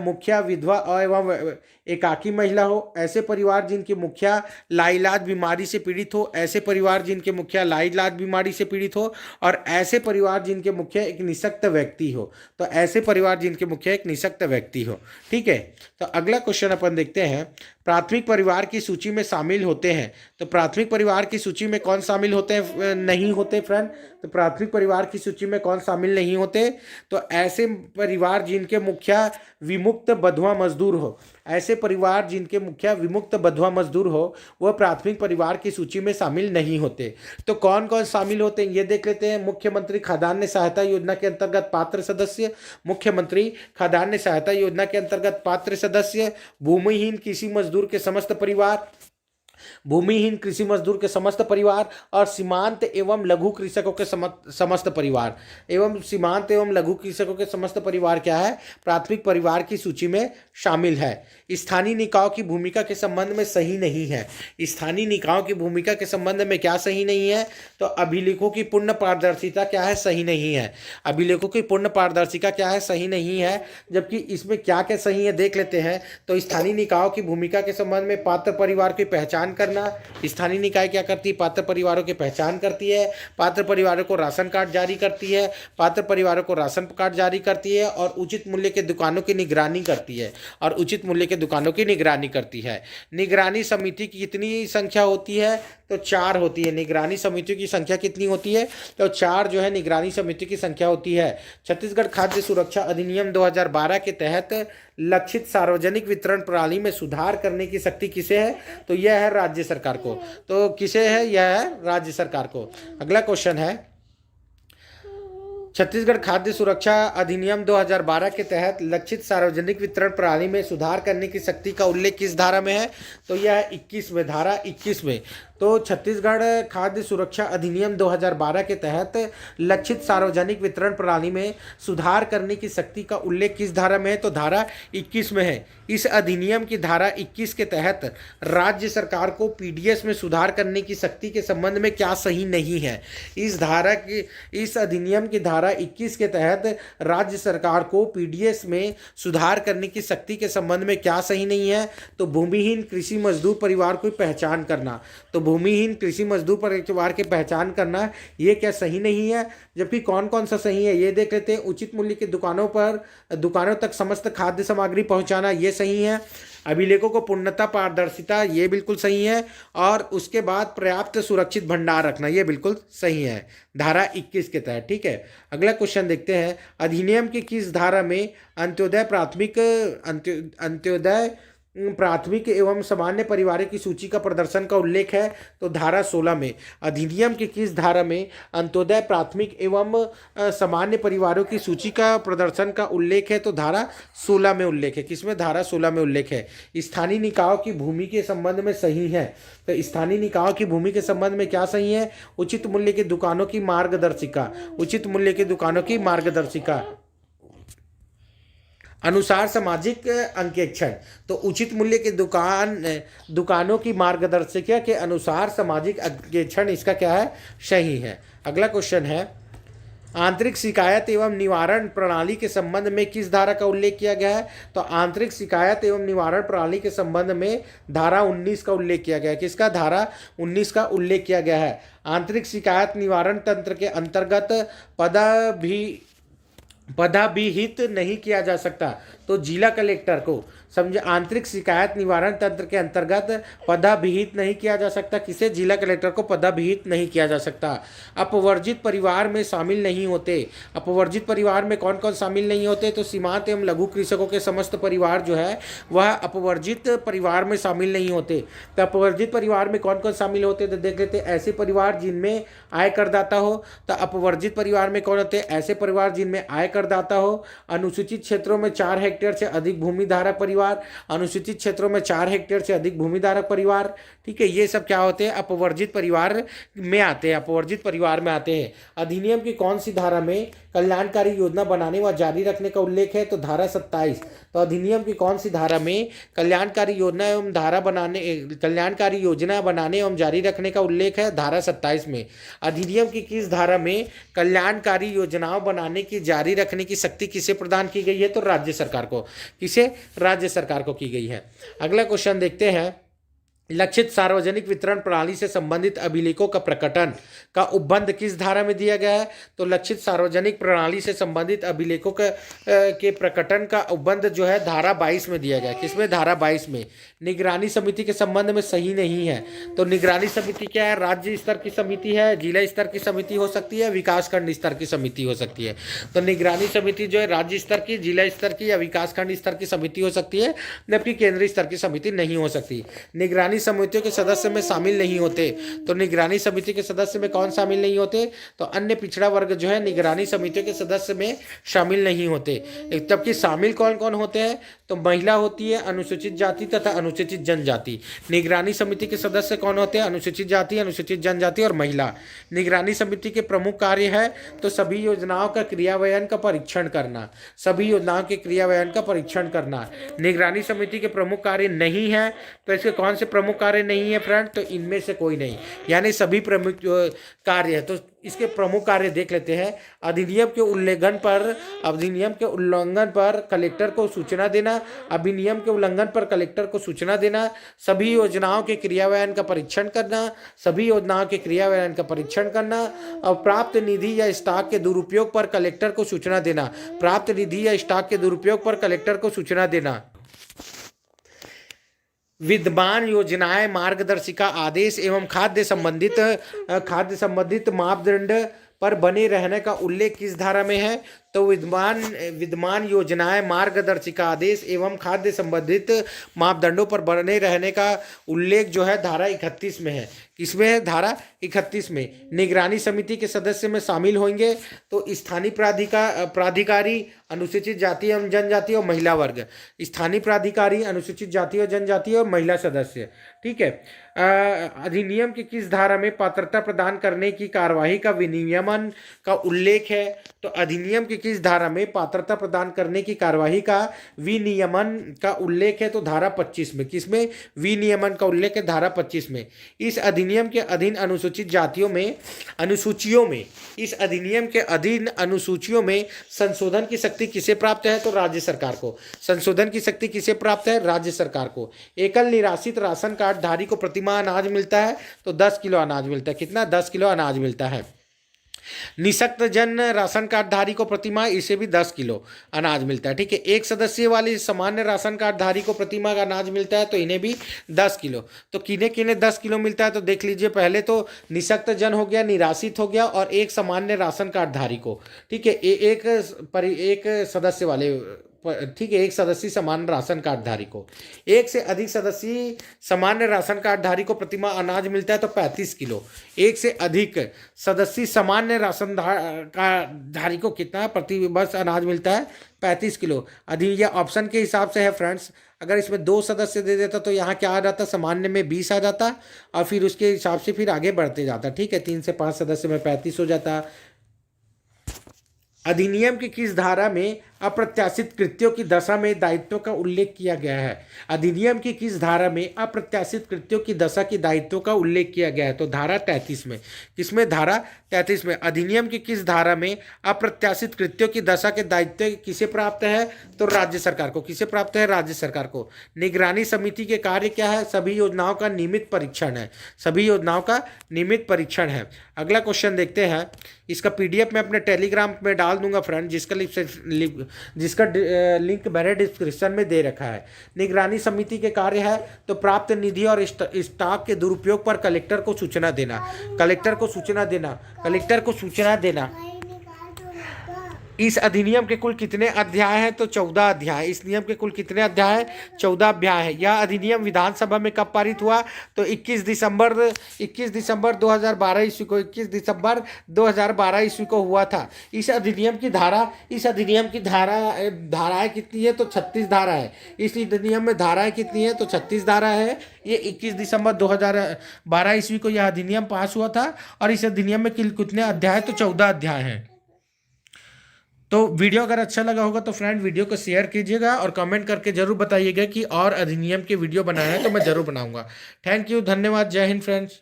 S1: मुखिया विधवा एवं एकाकी महिला हो, ऐसे परिवार जिनकी मुखिया लाइलाज बीमारी से पीड़ित हो, ऐसे परिवार जिनके मुखिया लाइलाज बीमारी से पीड़ित हो, और ऐसे परिवार जिनके मुखिया एक निःशक्त व्यक्ति हो। तो ऐसे परिवार जिनके मुखिया एक निःशक्त व्यक्ति हो। ठीक है, तो अगला क्वेश्चन अपन देखते हैं, प्राथमिक परिवार की सूची में शामिल होते हैं। तो प्राथमिक परिवार की सूची में कौन शामिल होते हैं, नहीं होते फ्रेंड? तो प्राथमिक परिवार की सूची में कौन शामिल नहीं होते? तो ऐसे परिवार जिनके मुखिया विमुक्त बंधुआ मजदूर हो, ऐसे परिवार जिनके मुखिया विमुक्त बंधुआ मजदूर हो वह प्राथमिक परिवार की सूची में शामिल नहीं होते। तो कौन कौन शामिल होते हैं ये देख लेते हैं। मुख्यमंत्री खाद्यान्न सहायता योजना के अंतर्गत पात्र सदस्य, मुख्यमंत्री खाद्यान्न सहायता योजना के अंतर्गत पात्र सदस्य, भूमिहीन कृषि मजदूर के समस्त परिवार, भूमिहीन कृषि मजदूर के समस्त परिवार, और सीमांत एवं लघु कृषकों के समस्त परिवार, एवं सीमांत एवं लघु कृषकों के समस्त परिवार क्या है, प्राथमिक परिवार की सूची में शामिल है। स्थानीय निकायों की भूमिका के संबंध में सही नहीं है। स्थानीय निकायों की भूमिका के संबंध में क्या सही नहीं है? तो अभिलेखों की पूर्ण पारदर्शिता क्या है, सही नहीं है। अभिलेखों की पूर्ण पारदर्शिता क्या है, सही नहीं है। जबकि इसमें क्या क्या सही है देख लेते हैं। तो स्थानीय निकायों की भूमिका के संबंध में पात्र परिवार की पहचान करना, स्थानीय निकाय क्या करती है, पात्र परिवारों की पहचान करती है, पात्र परिवारों को राशन कार्ड जारी करती है, पात्र परिवारों को राशन कार्ड जारी करती है, और उचित मूल्य के दुकानों की निगरानी करती है, और उचित मूल्य के दुकानों की निगरानी करती है। निगरानी समिति की कितनी संख्या होती है? तो 4 होती है। निगरानी समिति की संख्या कितनी होती है? तो 4 जो है निगरानी समिति की संख्या होती है। छत्तीसगढ़ खाद्य सुरक्षा अधिनियम 2012 के तहत लक्षित सार्वजनिक वितरण प्रणाली में सुधार करने की शक्ति किसे है? तो यह है राज्य सरकार को। तो किसे है? यह है राज्य सरकार को। अगला क्वेश्चन है, छत्तीसगढ़ खाद्य सुरक्षा अधिनियम 2012 के तहत लक्षित सार्वजनिक वितरण प्रणाली में सुधार करने की शक्ति का उल्लेख किस धारा में है? तो यह है 21 में, धारा 21 में। तो छत्तीसगढ़ खाद्य सुरक्षा अधिनियम 2012 के तहत लक्षित सार्वजनिक वितरण प्रणाली में सुधार करने की शक्ति का उल्लेख किस धारा में है? तो धारा 21 में है। इस अधिनियम की धारा 21 के तहत राज्य सरकार को पीडीएस में सुधार करने की शक्ति के संबंध में क्या सही नहीं है? इस अधिनियम की धारा 21 के तहत राज्य सरकार को पीडीएस में सुधार करने की शक्ति के संबंध में क्या सही नहीं है? तो भूमिहीन कृषि मजदूर परिवार की पहचान करना। तो भूमिहीन कृषि मजदूर परिवार की पहचान करना ये क्या सही नहीं है? जबकि कौन कौन सा सही है ये देख लेते हैं। उचित मूल्य की दुकानों तक समस्त खाद्य सामग्री पहुंचाना ये सही है। अभिलेखों को पूर्णता पारदर्शिता ये बिल्कुल सही है। और उसके बाद पर्याप्त सुरक्षित भंडार रखना ये बिल्कुल सही है धारा 21 के तहत। ठीक है, अगला क्वेश्चन देखते हैं। अधिनियम की किस धारा में अंत्योदय प्राथमिक एवं सामान्य परिवारों की सूची का प्रदर्शन का उल्लेख है? तो धारा 16 में। अधिनियम की किस धारा में अंत्योदय प्राथमिक एवं सामान्य परिवारों की सूची का प्रदर्शन का उल्लेख है? तो धारा 16 में उल्लेख है। किसमें? धारा 16 में उल्लेख है। स्थानीय निकायों की भूमि के संबंध में सही है। तो स्थानीय निकायों की भूमि के संबंध में क्या सही है? उचित मूल्य की दुकानों की मार्गदर्शिका। उचित मूल्य की दुकानों की मार्गदर्शिका अनुसार सामाजिक अंकेक्षण। तो उचित मूल्य की दुकानों की मार्गदर्शिका के अनुसार सामाजिक अंकेक्षण इसका क्या है? सही है। अगला क्वेश्चन है, आंतरिक शिकायत एवं निवारण प्रणाली के संबंध में किस धारा का उल्लेख किया गया है? तो आंतरिक शिकायत एवं निवारण प्रणाली के संबंध में धारा 19 का उल्लेख किया गया है। किसका? धारा 19 का उल्लेख किया गया है। आंतरिक शिकायत निवारण तंत्र के अंतर्गत पदाभिहित नहीं किया जा सकता। तो जिला कलेक्टर को समझे, आंतरिक शिकायत निवारण तंत्र के अंतर्गत पदाभिहित नहीं किया जा सकता। किसे? जिला कलेक्टर को पदाभिहित नहीं किया जा सकता। अपवर्जित परिवार में शामिल नहीं होते। अपवर्जित परिवार में कौन कौन शामिल नहीं होते? तो सीमांत एवं लघु कृषकों के समस्त परिवार जो है वह अपवर्जित परिवार में शामिल नहीं होते। तो अपवर्जित परिवार में कौन कौन शामिल होते? तो देख लेते, ऐसे परिवार जिनमें आय करदाता हो। तो अपवर्जित परिवार में कौन होते? ऐसे परिवार जिनमें आय करदाता हो। अनुसूचित क्षेत्रों में 4 हेक्टेयर से अधिक भूमि धारक परिवार। अनुसूचित क्षेत्रों में 4 हेक्टेयर से अधिक भूमि धारक परिवार। ठीक है, ये सब क्या होते हैं? अपवर्जित परिवार में आते हैं। अपवर्जित परिवार में आते हैं। अधिनियम की कौन सी धारा में कल्याणकारी योजना बनाने व जारी रखने का उल्लेख है? तो धारा 27। तो अधिनियम की कौन सी धारा में कल्याणकारी योजना बनाने एवं जारी रखने का उल्लेख है? धारा 27 में। अधिनियम की किस धारा में कल्याणकारी योजनाओं बनाने की जारी रखने की शक्ति किसे प्रदान की गई है? तो राज्य सरकार को। किसे? राज्य सरकार को की गई है। अगला क्वेश्चन देखते हैं, लक्षित सार्वजनिक वितरण प्रणाली से संबंधित अभिलेखों का प्रकटन का उपबंध किस धारा में दिया गया है? तो लक्षित सार्वजनिक प्रणाली से संबंधित अभिलेखों के प्रकटन का उपबंध जो है धारा 22 में दिया गया है। किसमें? धारा 22 में। निगरानी समिति के संबंध में सही नहीं है। तो निगरानी समिति क्या है? राज्य स्तर की समिति है, जिला स्तर की समिति हो सकती है, विकासखंड स्तर की समिति हो सकती है। तो निगरानी समिति जो है राज्य स्तर की, जिला स्तर की या विकासखंड स्तर की समिति हो सकती है, जबकि केंद्रीय स्तर की समिति नहीं हो सकती। निगरानी समितियों के सदस्य में शामिल नहीं होते। तो निगरानी समिति के सदस्य में कौन शामिल नहीं होते? तो अन्य पिछड़ा वर्ग जो है निगरानी समितियों के सदस्य में शामिल नहीं होते। जबकि शामिल कौन कौन होते हैं? तो महिला होती है, अनुसूचित जाति तथा अनुसूचित जनजाति। निगरानी समिति के सदस्य कौन होते हैं? अनुसूचित जाति, अनुसूचित जनजाति और महिला। निगरानी समिति के प्रमुख कार्य है तो सभी योजनाओं का क्रियान्वयन का परीक्षण करना। सभी योजनाओं के क्रियान्वयन का परीक्षण करना निगरानी समिति के प्रमुख कार्य नहीं है। तो इसके कौन से प्रमुख कार्य नहीं है फ्रेंड? तो इनमें से कोई नहीं, यानी सभी प्रमुख कार्य है। तो इसके प्रमुख कार्य देख लेते हैं। अधिनियम के उल्लंघन पर कलेक्टर को सूचना देना। अधिनियम के उल्लंघन पर कलेक्टर को सूचना देना। सभी योजनाओं के क्रियान्वयन का परीक्षण करना। सभी योजनाओं के क्रियान्वयन का परीक्षण करना। और प्राप्त निधि या स्टॉक के दुरुपयोग पर कलेक्टर को सूचना देना। प्राप्त निधि या स्टॉक के दुरुपयोग पर कलेक्टर को सूचना देना। विद्यमान योजनाएं, मार्गदर्शिका, आदेश एवं खाद्य संबंधित मापदंड पर बने रहने का उल्लेख किस धारा में है? तो विद्यमान विद्यमान योजनाएं, मार्गदर्शिका आदेश एवं खाद्य संबंधित मापदंडों पर बने रहने का उल्लेख जो है धारा 31 में है। किसमें है? धारा 31 में। निगरानी समिति के सदस्य में शामिल होंगे तो स्थानीय प्राधिकारी, अनुसूचित जाति एवं जनजाति और महिला वर्ग। स्थानीय प्राधिकारी, अनुसूचित जाति और जनजाति और महिला सदस्य। ठीक है। अधिनियम की किस धारा में पात्रता प्रदान करने की कार्यवाही का विनियमन का उल्लेख है? तो अधिनियम की किस धारा में पात्रता प्रदान करने की कार्यवाही का विनियमन का उल्लेख है? तो धारा 25 में। किसमें? विनियमन का उल्लेख है धारा 25 में। इस अधिनियम के अधीन अनुसूचित जातियों में अनुसूचियों में इस अधिनियम के अधीन अनुसूचियों में संशोधन की शक्ति किसे प्राप्त है? तो राज्य सरकार को। संशोधन की शक्ति किसे प्राप्त है? राज्य सरकार को। एकल निराश्रित राशन कार्ड धारी को प्रतिमाह अनाज मिलता है तो 10 किलो अनाज मिलता है। कितना? 10 किलो अनाज मिलता है। निःशक्त जन राशन कार्ड धारी को प्रतिमाह इसे भी 10 किलो अनाज मिलता है। ठीक है। एक सदस्य वाले सामान्य राशन कार्ड धारी को प्रतिमाह का अनाज मिलता है तो इन्हें भी 10 किलो। तो किन्हें किन्हें 10 किलो मिलता है? तो देख लीजिए, पहले तो निःशक्त जन हो गया, निराश्रित हो गया, और एक सामान्य राशन कार्ड धारी को। ठीक है। एक सदस्य वाले, ठीक है, एक सदस्य सामान्य राशन कार्ड धारी को। एक से अधिक सदस्य सामान्य राशन कार्ड धारी को प्रतिमाह अनाज मिलता है तो 35 किलो। एक से अधिक सदस्य सामान्य राशन धारी को कितना प्रति वर्ष अनाज मिलता है? 35 किलो। यह ऑप्शन के हिसाब से है फ्रेंड्स। अगर इसमें 2 सदस्य दे देता तो यहाँ क्या आ जाता? सामान्य में 20 आ जाता और फिर उसके हिसाब से फिर आगे बढ़ते जाता। ठीक है। 3 से 5 सदस्य में 35 हो जाता। अधिनियम की किस धारा में अप्रत्याशित कृत्यों की दशा में दायित्व का उल्लेख किया गया है? अधिनियम की किस धारा में अप्रत्याशित कृत्यों की दशा की दायित्व का उल्लेख किया गया है? तो धारा 33 में। किसमें? धारा 33 में। अधिनियम की किस धारा में अप्रत्याशित कृत्यों की दशा के दायित्व किसे प्राप्त है? तो राज्य सरकार को। किसे प्राप्त है? राज्य सरकार को। निगरानी समिति के कार्य क्या है? सभी योजनाओं का नियमित परीक्षण है। सभी योजनाओं का नियमित परीक्षण है। अगला क्वेश्चन देखते हैं। इसका PDF मैं अपने टेलीग्राम में डाल दूंगा फ्रेंड, जिसका लिंक मैंने डिस्क्रिप्शन में दे रखा है। निगरानी समिति के कार्य है तो प्राप्त निधि और स्टॉक के दुरुपयोग पर कलेक्टर को सूचना देना। कलेक्टर को सूचना देना। कलेक्टर को सूचना देना। इस अधिनियम के कुल कितने अध्याय हैं? तो 14 अध्याय। इस नियम के कुल कितने अध्याय हैं? 14 अध्याय है। यह अधिनियम विधानसभा में कब पारित हुआ? तो 21 दिसंबर 2012 ईस्वी को 21 दिसंबर 2012 ईस्वी को हुआ था। इस अधिनियम की धाराएं कितनी है? तो 36 धारा है। इस अधिनियम में धाराएं कितनी है? तो 36 धारा है। ये 21 दिसंबर 2012 ईस्वी को यह अधिनियम पास हुआ था। और इस अधिनियम में कितने अध्याय? तो 14 अध्याय हैं। तो वीडियो अगर अच्छा लगा होगा तो फ्रेंड वीडियो को शेयर कीजिएगा और कमेंट करके जरूर बताइएगा कि और अधिनियम के वीडियो बनाना है तो मैं जरूर बनाऊंगा। थैंक यू, धन्यवाद, जय Hind friends.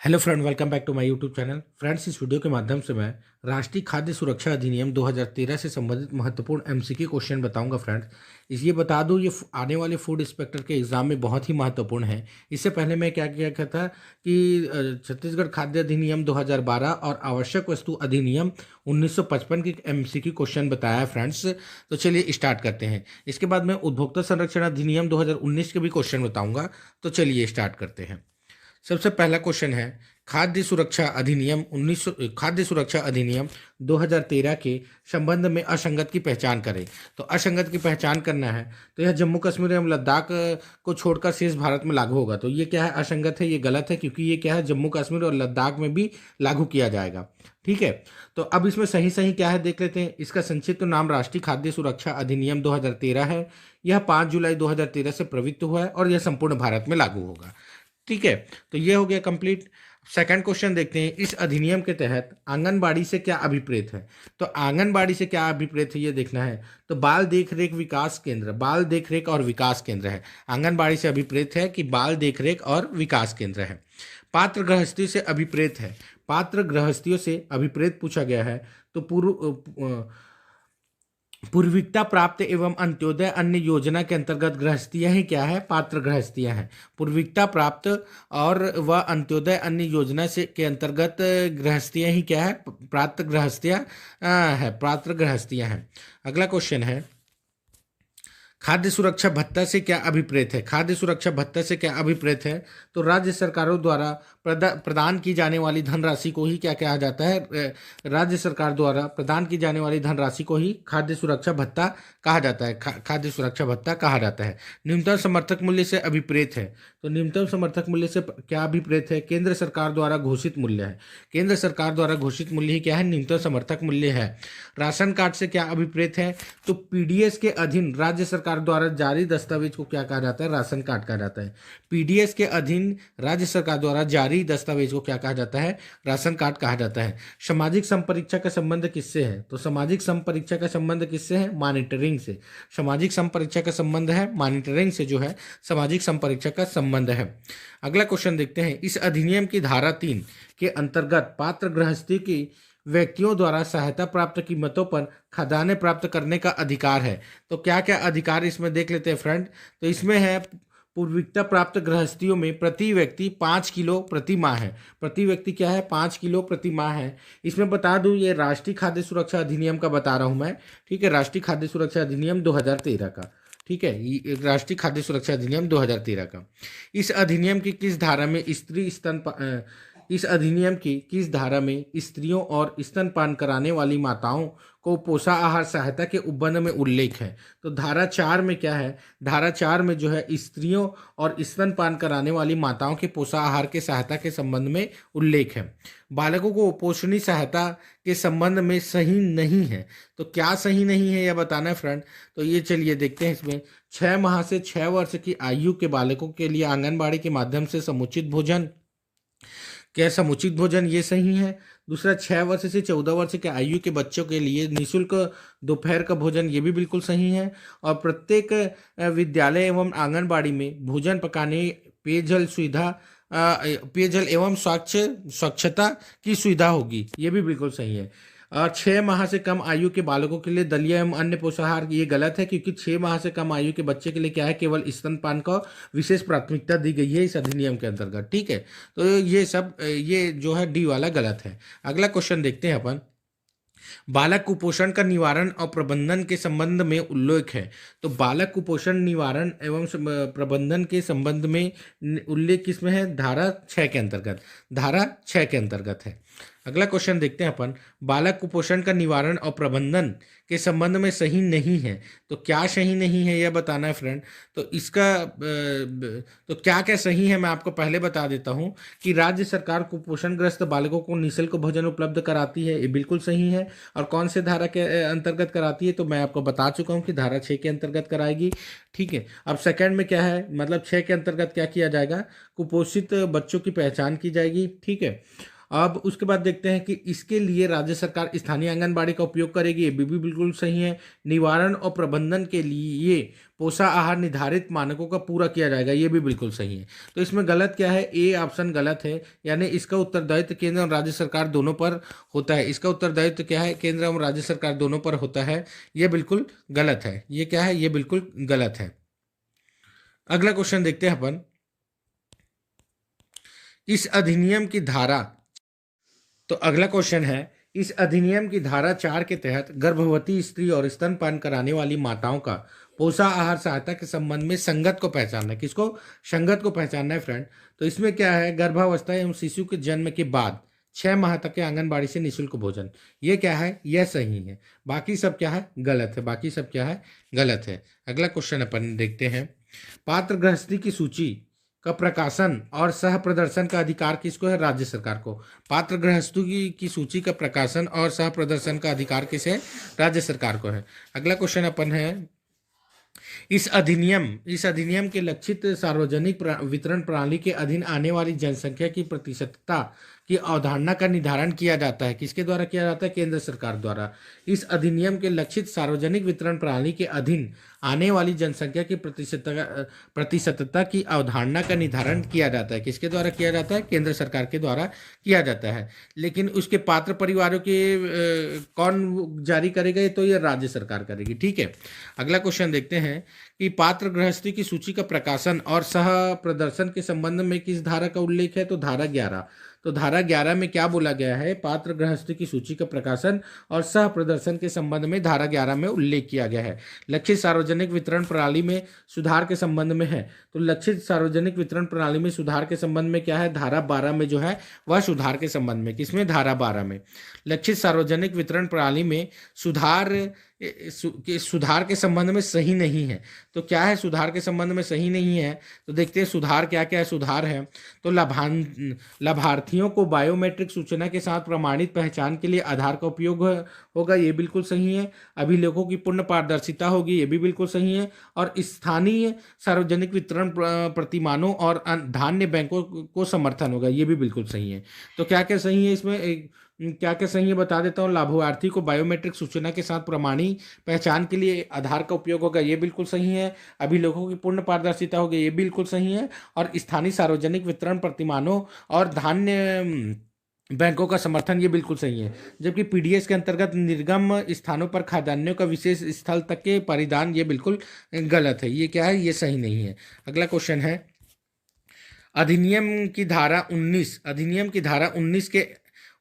S1: Hello friend, welcome back to my YouTube channel. Friends, इस वीडियो के माध्यम से मैं राष्ट्रीय खाद्य सुरक्षा अधिनियम 2013 से संबंधित महत्वपूर्ण MCQ क्वेश्चन बताऊंगा फ्रेंड्स। ये बता दूं, ये आने वाले फूड इंस्पेक्टर के एग्जाम में बहुत ही महत्वपूर्ण है। इससे पहले मैं क्या किया था कि छत्तीसगढ़ खाद्य अधिनियम 2012 और आवश्यक वस्तु अधिनियम 1955 के MCQ क्वेश्चन बताया फ्रेंड्स। तो चलिए स्टार्ट करते हैं। इसके बाद मैं उपभोक्ता संरक्षण अधिनियम 2019 के भी क्वेश्चन बताऊँगा। तो चलिए स्टार्ट करते हैं। सबसे पहला क्वेश्चन है, खाद्य सुरक्षा अधिनियम 2013 के संबंध में असंगत की पहचान करें। तो असंगत की पहचान करना है तो यह जम्मू कश्मीर एवं लद्दाख को छोड़कर शेष भारत में लागू होगा। तो ये क्या है? असंगत है, ये गलत है, क्योंकि ये क्या है? जम्मू कश्मीर और लद्दाख में भी लागू किया जाएगा। ठीक है। तो अब इसमें सही क्या है देख लेते हैं। इसका संक्षिप्त नाम राष्ट्रीय खाद्य सुरक्षा अधिनियम 2013 है। यह 5 जुलाई 2013 से प्रवृत्त हुआ है और यह संपूर्ण भारत में लागू होगा। ठीक है। तो ये हो गया कंप्लीट। सेकंड क्वेश्चन देखते हैं। इस अधिनियम के तहत आंगनबाड़ी से क्या अभिप्रेत है? तो आंगनबाड़ी से क्या अभिप्रेत है ये देखना है। तो बाल देखरेख विकास केंद्र, बाल देखरेख और विकास केंद्र है। आंगनबाड़ी से अभिप्रेत है कि बाल देखरेख और विकास केंद्र है। पात्र गृहस्थी से अभिप्रेत है। पात्र गृहस्थियों से अभिप्रेत पूछा गया है तो पूर्विकता प्राप्त एवं अंत्योदय अन्य योजना के अंतर्गत गृहस्थियाँ ही क्या है? पात्र गृहस्थियाँ हैं। पूर्विकता प्राप्त और वह अंत्योदय अन्य योजना से के अंतर्गत गृहस्थियाँ ही क्या है? पात्र गृहस्थियाँ है, पात्र गृहस्थियाँ हैं। अगला क्वेश्चन है, खाद्य सुरक्षा भत्ता से क्या अभिप्रेत है? खाद्य सुरक्षा भत्ता से क्या अभिप्रेत है? तो राज्य सरकारों द्वारा प्रदान की जाने वाली धनराशि को ही क्या कहा जाता है? राज्य सरकार द्वारा प्रदान की जाने वाली धनराशि को ही खाद्य सुरक्षा भत्ता कहा जाता है। खाद्य सुरक्षा भत्ता कहा जाता है। न्यूनतम समर्थक मूल्य से अभिप्रेत है। तो न्यूनतम समर्थक मूल्य से क्या अभिप्रेत है? केंद्र सरकार द्वारा घोषित मूल्य है। केंद्र सरकार द्वारा घोषित मूल्य ही क्या है? न्यूनतम समर्थक मूल्य है। राशन कार्ड से क्या अभिप्रेत है? तो पीडीएस के अधीन राज्य सरकार द्वारा जारी दस्तावेज को क्या कहा जाता है? राशन कार्ड कहा जाता है। पीडीएस के अधीन राज्य सरकार द्वारा जारी दस्तावेज को क्या कहा जाता है? राशन कार्ड कहा जाता है। सामाजिक संपरीक्षा का संबंध किससे है? तो सामाजिक संपरीक्षा का संबंध किससे है? मॉनिटरिंग से। सामाजिक संपरीक्षा का संबंध है मॉनिटरिंग से, जो है सामाजिक संपरीक्षा का संबंध है। अगला क्वेश्चन देखते हैं। इस अधिनियम की धारा 3 के अंतर्गत पात्र गृहस्थी की व्यक्तियों द्वारा सहायता प्राप्त कीमतों पर खदानें प्राप्त करने का अधिकार है। तो क्या क्या अधिकार इसमें देख लेते हैं फ्रेंड। तो इसमें है पूर्विकता प्राप्त गृहस्थियों में प्रति व्यक्ति 5 किलो प्रति माह है। प्रति व्यक्ति क्या है? 5 किलो प्रति माह है। इसमें बता दूं, ये राष्ट्रीय खाद्य सुरक्षा अधिनियम का बता रहा हूं मैं, ठीक है। राष्ट्रीय खाद्य सुरक्षा अधिनियम 2013 का, ठीक है। ये राष्ट्रीय खाद्य सुरक्षा अधिनियम 2013 का। इस अधिनियम की किस धारा में इस अधिनियम की किस धारा में स्त्रियों और स्तनपान कराने वाली माताओं को पोषाहार सहायता के उपबंध में उल्लेख है? तो धारा 4 में क्या है? धारा 4 में जो है स्त्रियों और स्तनपान कराने वाली माताओं के पोषाहार के सहायता के संबंध में उल्लेख है। बालकों को पोषणीय सहायता के संबंध में सही नहीं है। तो क्या सही नहीं है यह बताना है फ्रेंड। तो ये चलिए देखते हैं। इसमें 6 माह से 6 वर्ष की आयु के बालकों के लिए आंगनबाड़ी के माध्यम से समुचित भोजन, क्या समुचित भोजन ये सही है। दूसरा, 6 वर्ष से 14 वर्ष के आयु के बच्चों के लिए निःशुल्क दोपहर का भोजन, ये भी बिल्कुल सही है। और प्रत्येक विद्यालय एवं आंगनबाड़ी में भोजन पकाने, पेयजल एवं स्वच्छता की सुविधा होगी, ये भी बिल्कुल सही है। और 6 माह से कम आयु के बालकों के लिए दलिया एवं अन्य पोषाहार, ये गलत है, क्योंकि 6 माह से कम आयु के बच्चे के लिए क्या है? केवल स्तनपान को विशेष प्राथमिकता दी गई है इस अधिनियम के अंतर्गत, ठीक है। तो ये जो है डी वाला गलत है। अगला क्वेश्चन देखते हैं अपन। बालक कुपोषण का निवारण और प्रबंधन के संबंध में उल्लेख है। तो बालक कुपोषण निवारण एवं प्रबंधन के संबंध में उल्लेख किसमें है? धारा 6 के अंतर्गत। धारा 6 के अंतर्गत है। अगला क्वेश्चन देखते हैं अपन। बालक कुपोषण का निवारण और प्रबंधन के संबंध में सही नहीं है। तो क्या सही नहीं है यह बताना है फ्रेंड। तो इसका तो क्या क्या सही है मैं आपको पहले बता देता हूं कि राज्य सरकार कुपोषणग्रस्त बालकों को निःशुल्क भोजन उपलब्ध कराती है, ये बिल्कुल सही है। और कौन से धारा के अंतर्गत कराती है? तो मैं आपको बता चुका हूं कि धारा 6 के अंतर्गत कराएगी, ठीक है। अब सेकंड में क्या है, मतलब 6 के अंतर्गत क्या किया जाएगा? कुपोषित बच्चों की पहचान की जाएगी, ठीक है। अब उसके बाद देखते हैं कि इसके लिए राज्य सरकार स्थानीय आंगनबाड़ी का उपयोग करेगी, ये भी बिल्कुल सही है। निवारण और प्रबंधन के लिए पोषाहार निर्धारित मानकों का पूरा किया जाएगा, ये भी बिल्कुल सही है। तो इसमें गलत क्या है? ए ऑप्शन गलत है, यानी इसका उत्तरदायित्व केंद्र और राज्य सरकार दोनों पर होता है। इसका उत्तरदायित्व क्या है? केंद्र और राज्य सरकार दोनों पर होता है, ये बिल्कुल गलत है। ये क्या है? ये बिल्कुल गलत है। अगला क्वेश्चन देखते हैं अपन। इस अधिनियम की धारा, तो अगला क्वेश्चन है, इस अधिनियम की धारा 4 के तहत गर्भवती स्त्री और स्तनपान कराने वाली माताओं का पोषाहार सहायता के संबंध में संगत को पहचानना है। किसको? संगत को पहचानना है फ्रेंड। तो इसमें क्या है? गर्भावस्था एवं शिशु के जन्म के बाद 6 माह तक के आंगनबाड़ी से निःशुल्क भोजन, ये क्या है? यह सही है। बाकी सब क्या है? गलत है। बाकी सब क्या है? गलत है। अगला क्वेश्चन अपन देखते हैं। पात्र गृहस्थी की सूची का प्रकाशन और सह प्रदर्शन का अधिकार किसको है? राज्य सरकार को। पात्र गृहस्थी की सूची का प्रकाशन और सह प्रदर्शन का अधिकार किसे है? राज्य सरकार को है। अगला क्वेश्चन अपन है, इस अधिनियम के लक्षित सार्वजनिक वितरण प्रणाली के अधीन आने वाली जनसंख्या की प्रतिशतता की अवधारणा का निर्धारण किया जाता है। किसके द्वारा किया जाता है? केंद्र सरकार द्वारा। इस अधिनियम के लक्षित सार्वजनिक वितरण प्रणाली के अधीन आने वाली जनसंख्या की प्रतिशतता की अवधारणा का निर्धारण किया जाता है। किसके द्वारा किया जाता है? केंद्र सरकार के द्वारा किया जाता है। लेकिन उसके पात्र परिवारों के कौन जारी करेगा? तो ये राज्य सरकार करेगी, ठीक है। अगला क्वेश्चन देखते हैं कि पात्र गृहस्थी की सूची का प्रकाशन और सह प्रदर्शन के संबंध में किस धारा का उल्लेख है, तो धारा 11। तो धारा 11 में क्या बोला गया है, पात्र गृहस्थी की सूची का प्रकाशन और सह प्रदर्शन के संबंध में धारा 11 में उल्लेख किया गया है। लक्षित सार्वजनिक वितरण प्रणाली में सुधार के संबंध में है, तो लक्षित सार्वजनिक वितरण प्रणाली में सुधार के संबंध में क्या है, धारा 12 में जो है वह सुधार के संबंध में, किसमें, धारा 12 में। लक्षित सार्वजनिक वितरण प्रणाली में सुधार के संबंध में सही नहीं है, तो क्या है, सुधार के संबंध में सही नहीं है, तो देखते हैं सुधार क्या क्या है। सुधार है तो लाभार्थियों को बायोमेट्रिक सूचना के साथ प्रमाणित पहचान के लिए आधार का उपयोग होगा, ये बिल्कुल सही है। अभिलेखों की पूर्ण पारदर्शिता होगी, ये भी बिल्कुल सही है। और स्थानीय सार्वजनिक वितरण प्रतिमानों और धान्य बैंकों को समर्थन होगा, ये भी बिल्कुल सही है। तो क्या क्या सही है इसमें, क्या क्या सही है बता देता हूँ। लाभार्थी को बायोमेट्रिक सूचना के साथ प्रमाणित पहचान के लिए आधार का उपयोग होगा, ये बिल्कुल सही है। अभिलेखों की पूर्ण पारदर्शिता होगी, ये बिल्कुल सही है। और स्थानीय सार्वजनिक वितरण प्रतिमानों और धान्य बैंकों का समर्थन, ये बिल्कुल सही है। जबकि पीडीएस के अंतर्गत निर्गम स्थानों पर खाद्यान्नों का विशेष स्थल तक के परिधान, ये बिल्कुल गलत है, ये क्या है, ये सही नहीं है। अगला क्वेश्चन है, अधिनियम की धारा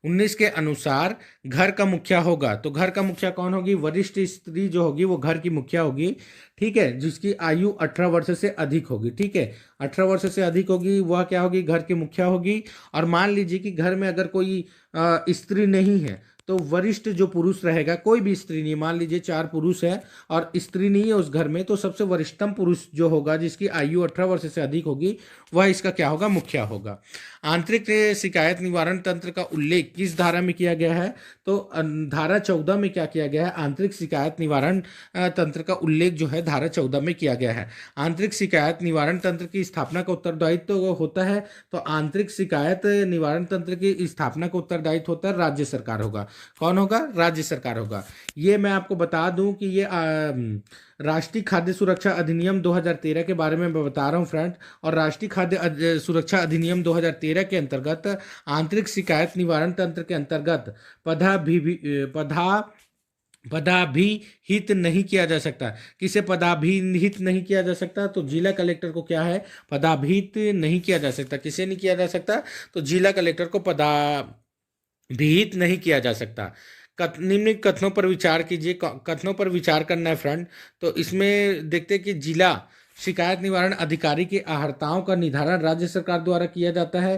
S1: 19 के अनुसार घर का मुखिया होगा, तो घर का मुखिया कौन होगी, वरिष्ठ स्त्री जो होगी वो घर की मुखिया होगी, ठीक है, जिसकी आयु 18 वर्ष से अधिक होगी, ठीक है, 18 वर्ष से अधिक होगी, वह क्या होगी, घर की मुखिया होगी। और मान लीजिए कि घर में अगर कोई स्त्री नहीं है, तो वरिष्ठ जो पुरुष रहेगा, कोई भी स्त्री नहीं, मान लीजिए 4 पुरुष है और स्त्री नहीं है उस घर में, तो सबसे वरिष्ठतम पुरुष जो होगा जिसकी आयु 18 वर्ष से अधिक होगी, वह इसका क्या होगा, मुखिया होगा। आंतरिक शिकायत निवारण तंत्र का उल्लेख किस धारा में किया गया है, तो धारा 14 में क्या किया गया है, आंतरिक शिकायत निवारण तंत्र का उल्लेख जो है धारा 14 में किया गया है। आंतरिक शिकायत निवारण तंत्र की स्थापना का उत्तरदायित्व तो होता है, तो आंतरिक शिकायत निवारण तंत्र की स्थापना का उत्तरदायित्व होता है राज्य सरकार होगा। कौन होगा, राज्य सरकार होगा। ये मैं आपको बता दूं कि ये राष्ट्रीय खाद्य सुरक्षा अधिनियम 2013 के बारे में मैं बता रहा हूं फ्रेंड। और राष्ट्रीय खाद्य सुरक्षा अधिनियम 2013 के अंतर्गत आंतरिक शिकायत निवारण तंत्र के अंतर्गत पदाभिहित नहीं किया जा सकता। किसे पदाभिहित नहीं किया जा सकता, तो जिला कलेक्टर को क्या है, पदाभिहित नहीं किया जा सकता। किसे नहीं किया जा सकता, तो जिला कलेक्टर को पदाभिहित नहीं किया जा सकता। निम्नलिखित कथनों पर विचार कीजिए, कथनों पर विचार करना है फ्रेंड। तो इसमें देखते हैं कि जिला शिकायत निवारण अधिकारी की अर्हताओं का निर्धारण राज्य सरकार द्वारा किया जाता है,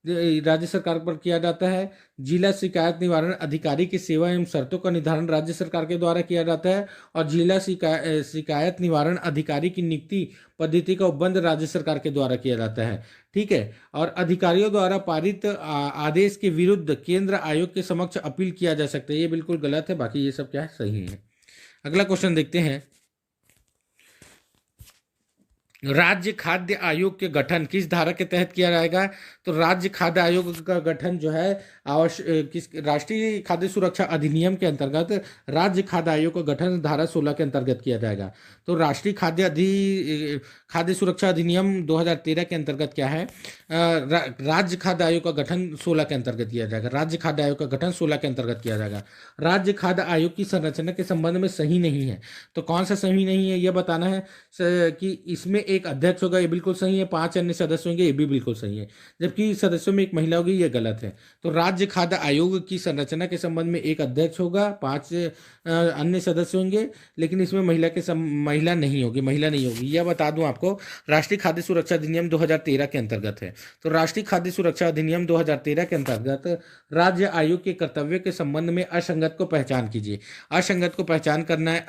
S1: राज्य सरकार पर किया जाता है। जिला शिकायत निवारण अधिकारी की सेवा एवं शर्तों का निर्धारण राज्य सरकार के द्वारा किया जाता है। और जिला शिकायत निवारण अधिकारी की नियुक्ति पद्धति का उपबंध राज्य सरकार के द्वारा किया जाता है, ठीक है। और अधिकारियों द्वारा पारित आदेश के विरुद्ध केंद्र आयोग के समक्ष अपील किया जा सकता है, ये बिल्कुल गलत है। बाकी ये सब क्या है, सही है। अगला क्वेश्चन देखते हैं, राज्य खाद्य आयोग के गठन किस धारा के तहत किया जाएगा, तो राज्य खाद्य आयोग का गठन जो है किस राष्ट्रीय खाद्य सुरक्षा अधिनियम के अंतर्गत राज्य खाद्य आयोग का गठन धारा 16 के अंतर्गत किया जाएगा। तो राष्ट्रीय खाद्य सुरक्षा अधिनियम 2013 के अंतर्गत क्या है, राज्य खाद्य आयोग का गठन 16 के अंतर्गत किया जाएगा। राज्य खाद्य आयोग का गठन 16 के अंतर्गत किया जाएगा। राज्य खाद्य आयोग की संरचना के संबंध में सही नहीं है, तो कौन सा सही नहीं है, यह बताना है कि इसमें एक अध्यक्ष होगा, ये बिल्कुल सही है। 5 अन्य सदस्य होंगे, ये भी बिल्कुल सही है। जबकि सदस्यों में एक महिला होगी, ये गलत है। तो राज्य खाद्य आयोग की संरचना के संबंध में एक अध्यक्ष होगा, 5 अन्य सदस्य होंगे, लेकिन इसमें महिला नहीं होगी, यह बता दूं आपको, राष्ट्रीय खाद्य सुरक्षा अधिनियम 2013 के अंतर्गत है। तो राष्ट्रीय खाद्य सुरक्षा अधिनियम 2013 के अंतर्गत राज्य आयोग के कर्तव्य के संबंध में असंगत को पहचान कीजिए। असंगत को पहचान करना है,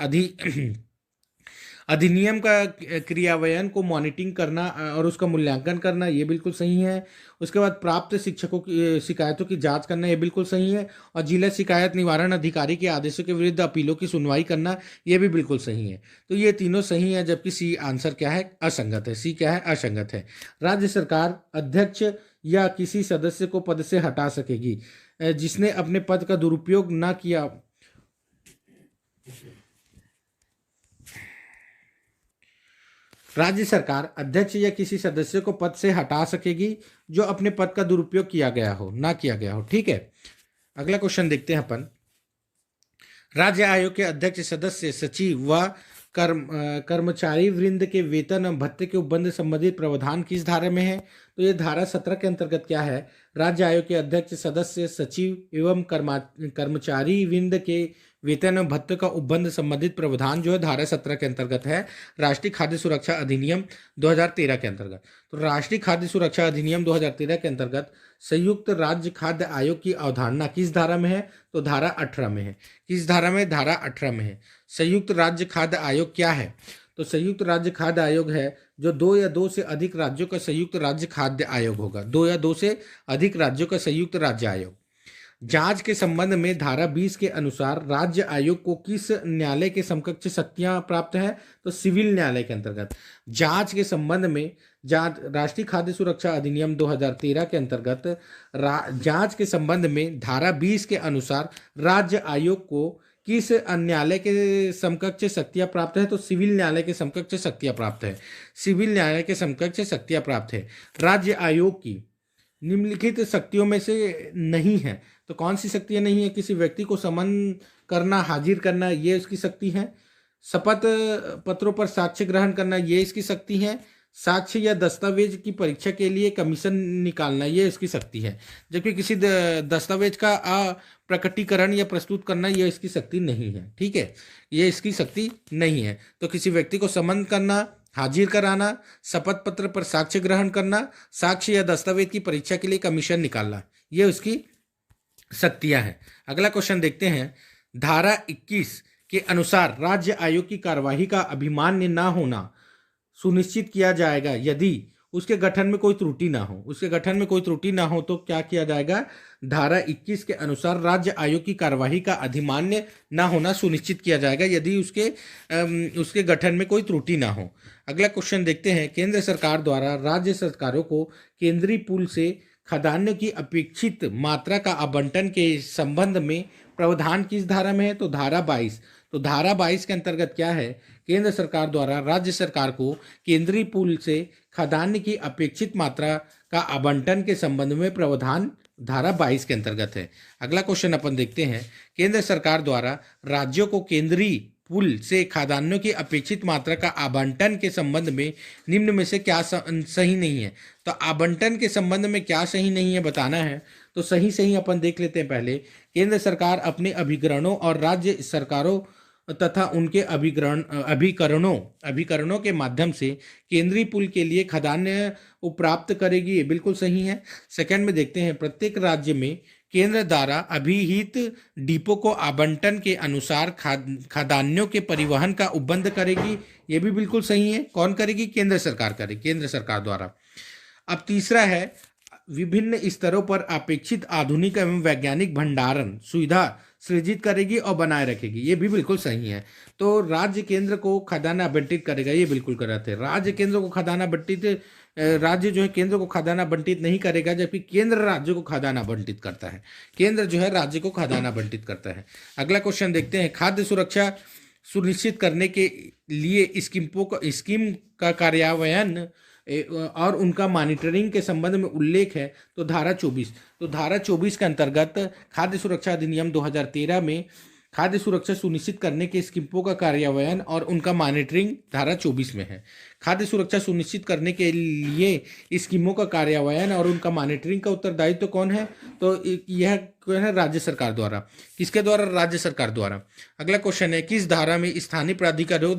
S1: अधिनियम का क्रियान्वयन को मॉनिटरिंग करना और उसका मूल्यांकन करना, ये बिल्कुल सही है। उसके बाद प्राप्त शिक्षकों की शिकायतों की जांच करना, ये बिल्कुल सही है। और जिला शिकायत निवारण अधिकारी के आदेशों के विरुद्ध अपीलों की सुनवाई करना, ये भी बिल्कुल सही है। तो ये तीनों सही है, जबकि सी आंसर क्या है, असंगत है। सी क्या है, असंगत है। राज्य सरकार अध्यक्ष या किसी सदस्य को पद से हटा सकेगी जिसने अपने पद का दुरुपयोग न किया। राज्य सरकार अध्यक्ष या किसी सदस्य को पद से हटा सकेगी जो अपने पद का दुरुपयोग किया गया हो, ना किया गया हो, ठीक है। अगला क्वेश्चन देखते हैं अपन। राज्य आयोग के अध्यक्ष, सदस्य, सचिव व कर्मचारी वृंद के वेतन एवं भत्ते के उपबंध संबंधित प्रावधान किस धारा में है? तो ये धारा 17 के अंतर्गत क्या है? राज्य आयोग के अध्यक्ष, सदस्य, सचिव एवं कर्मचारी वृंद के वेतन एवं भत्ते का उपबंध संबंधित प्रावधान जो है धारा 17 के अंतर्गत है, राष्ट्रीय खाद्य सुरक्षा अधिनियम 2013 के अंतर्गत। तो राष्ट्रीय खाद्य सुरक्षा अधिनियम 2013 के अंतर्गत संयुक्त राज्य खाद्य आयोग की अवधारणा किस धारा में है? तो धारा 18 में है। किस धारा में? धारा 18 में है। संयुक्त राज्य खाद्य आयोग क्या है? तो संयुक्त राज्य खाद्य आयोग है जो 2 या 2 से अधिक राज्यों का संयुक्त राज्य खाद्य आयोग होगा। 2 या 2 से अधिक राज्यों का संयुक्त राज्य आयोग। जांच के संबंध में धारा 20 के अनुसार राज्य आयोग को किस न्यायालय के समकक्ष शक्तियां प्राप्त है? तो सिविल न्यायालय के अंतर्गत। जांच के संबंध में राष्ट्रीय खाद्य सुरक्षा अधिनियम 2013 के अंतर्गत जांच के संबंध में धारा 20 के अनुसार राज्य आयोग को किस न्यायालय के समकक्ष शक्तियां प्राप्त है? तो सिविल न्यायालय के समकक्ष शक्तियां प्राप्त है। सिविल न्यायालय के समकक्ष शक्तियां प्राप्त है। राज्य आयोग की निम्नलिखित शक्तियों में से नहीं है। तो कौन सी शक्तियां नहीं है? किसी व्यक्ति को समन करना, हाजिर करना, ये उसकी शक्ति है। शपथ पत्रों पर साक्ष्य ग्रहण करना, ये इसकी शक्ति है। साक्ष्य या दस्तावेज की परीक्षा के लिए कमीशन निकालना, ये इसकी शक्ति है। जबकि किसी दस्तावेज का प्रकटीकरण या प्रस्तुत करना, ये इसकी शक्ति नहीं है। ठीक है, ये इसकी शक्ति नहीं है। तो किसी व्यक्ति को समन करना, हाजिर कराना, शपथ पत्र पर साक्ष्य ग्रहण करना, साक्ष्य या दस्तावेज की परीक्षा के लिए कमीशन निकालना, ये उसकी शक्तियां हैं। अगला क्वेश्चन देखते हैं। धारा 21 के अनुसार राज्य आयोग की कार्यवाही का अभिमान्य न होना सुनिश्चित किया जाएगा यदि उसके गठन में कोई त्रुटि ना हो। उसके गठन में कोई त्रुटि ना हो तो क्या किया जाएगा? धारा 21 के अनुसार राज्य आयोग की कार्यवाही का अधिमान्य ना होना सुनिश्चित किया जाएगा यदि उसके गठन में कोई त्रुटि ना हो। अगला क्वेश्चन देखते हैं। केंद्र सरकार द्वारा राज्य सरकारों को केंद्रीय पूल से खाद्यान्न की अपेक्षित मात्रा का आवंटन के संबंध में प्रावधान किस धारा में है? तो धारा 22। तो धारा 22 के अंतर्गत क्या है? केंद्र सरकार द्वारा राज्य सरकार को केंद्रीय पूल से खाद्यान्न की अपेक्षित मात्रा का आवंटन के संबंध में प्रावधान धारा 22 के अंतर्गत है। अगला क्वेश्चन अपन देखते हैं। केंद्र सरकार द्वारा राज्यों को केंद्रीय पूल से खाद्यान्नों की अपेक्षित मात्रा का आवंटन के संबंध में निम्न में से क्या सही नहीं है? तो आवंटन के संबंध में क्या सही नहीं है बताना है। तो सही अपन देख लेते हैं। पहले, केंद्र सरकार अपने अभिकरणों और राज्य सरकारों तथा उनके अभिकरणों के माध्यम से केंद्रीय पूल के लिए खाद्यान्न प्राप्त करेगी, ये बिल्कुल सही है। सेकंड में देखते हैं। प्रत्येक राज्य में केंद्र द्वारा अभिहित डिपो को आवंटन के अनुसार खाद्यान्नों के परिवहन का उपबंध करेगी, ये भी बिल्कुल सही है। कौन करेगी? केंद्र सरकार करेगी, केंद्र सरकार द्वारा। अब तीसरा है, विभिन्न स्तरों पर अपेक्षित आधुनिक एवं वैज्ञानिक भंडारण सुविधा सृजित करेगी और बनाए रखेगी, ये भी बिल्कुल सही है। तो राज्य केंद्र को खाद्यान्न आवंटित करेगा, ये बिल्कुल गलत है। राज्य केंद्र को खाद्यान्न आवंटित राज्य जो है केंद्र को खाद्यान्न आवंटित नहीं करेगा, जबकि केंद्र राज्य को खाद्यान्न आवंटित करता है। केंद्र जो है राज्य को खाद्यान्न आवंटित करता है। अगला क्वेश्चन देखते हैं। खाद्य सुरक्षा सुनिश्चित करने के लिए स्कीम का कार्यान्वयन और उनका मॉनिटरिंग के संबंध में उल्लेख है। तो धारा 24। तो धारा 24 के अंतर्गत खाद्य सुरक्षा अधिनियम 2013 में खाद्य सुरक्षा सुनिश्चित करने के स्कीमों का कार्यान्वयन और उनका मॉनिटरिंग धारा 24 में है। खाद्य सुरक्षा सुनिश्चित करने के लिए स्कीमों का कार्यान्वयन और उनका मॉनिटरिंग का उत्तरदायित्व कौन है? तो यह कौन है? राज्य सरकार द्वारा। किसके द्वारा? राज्य सरकार द्वारा। अगला क्वेश्चन है। किस धारा में स्थानीय प्राधिकारियों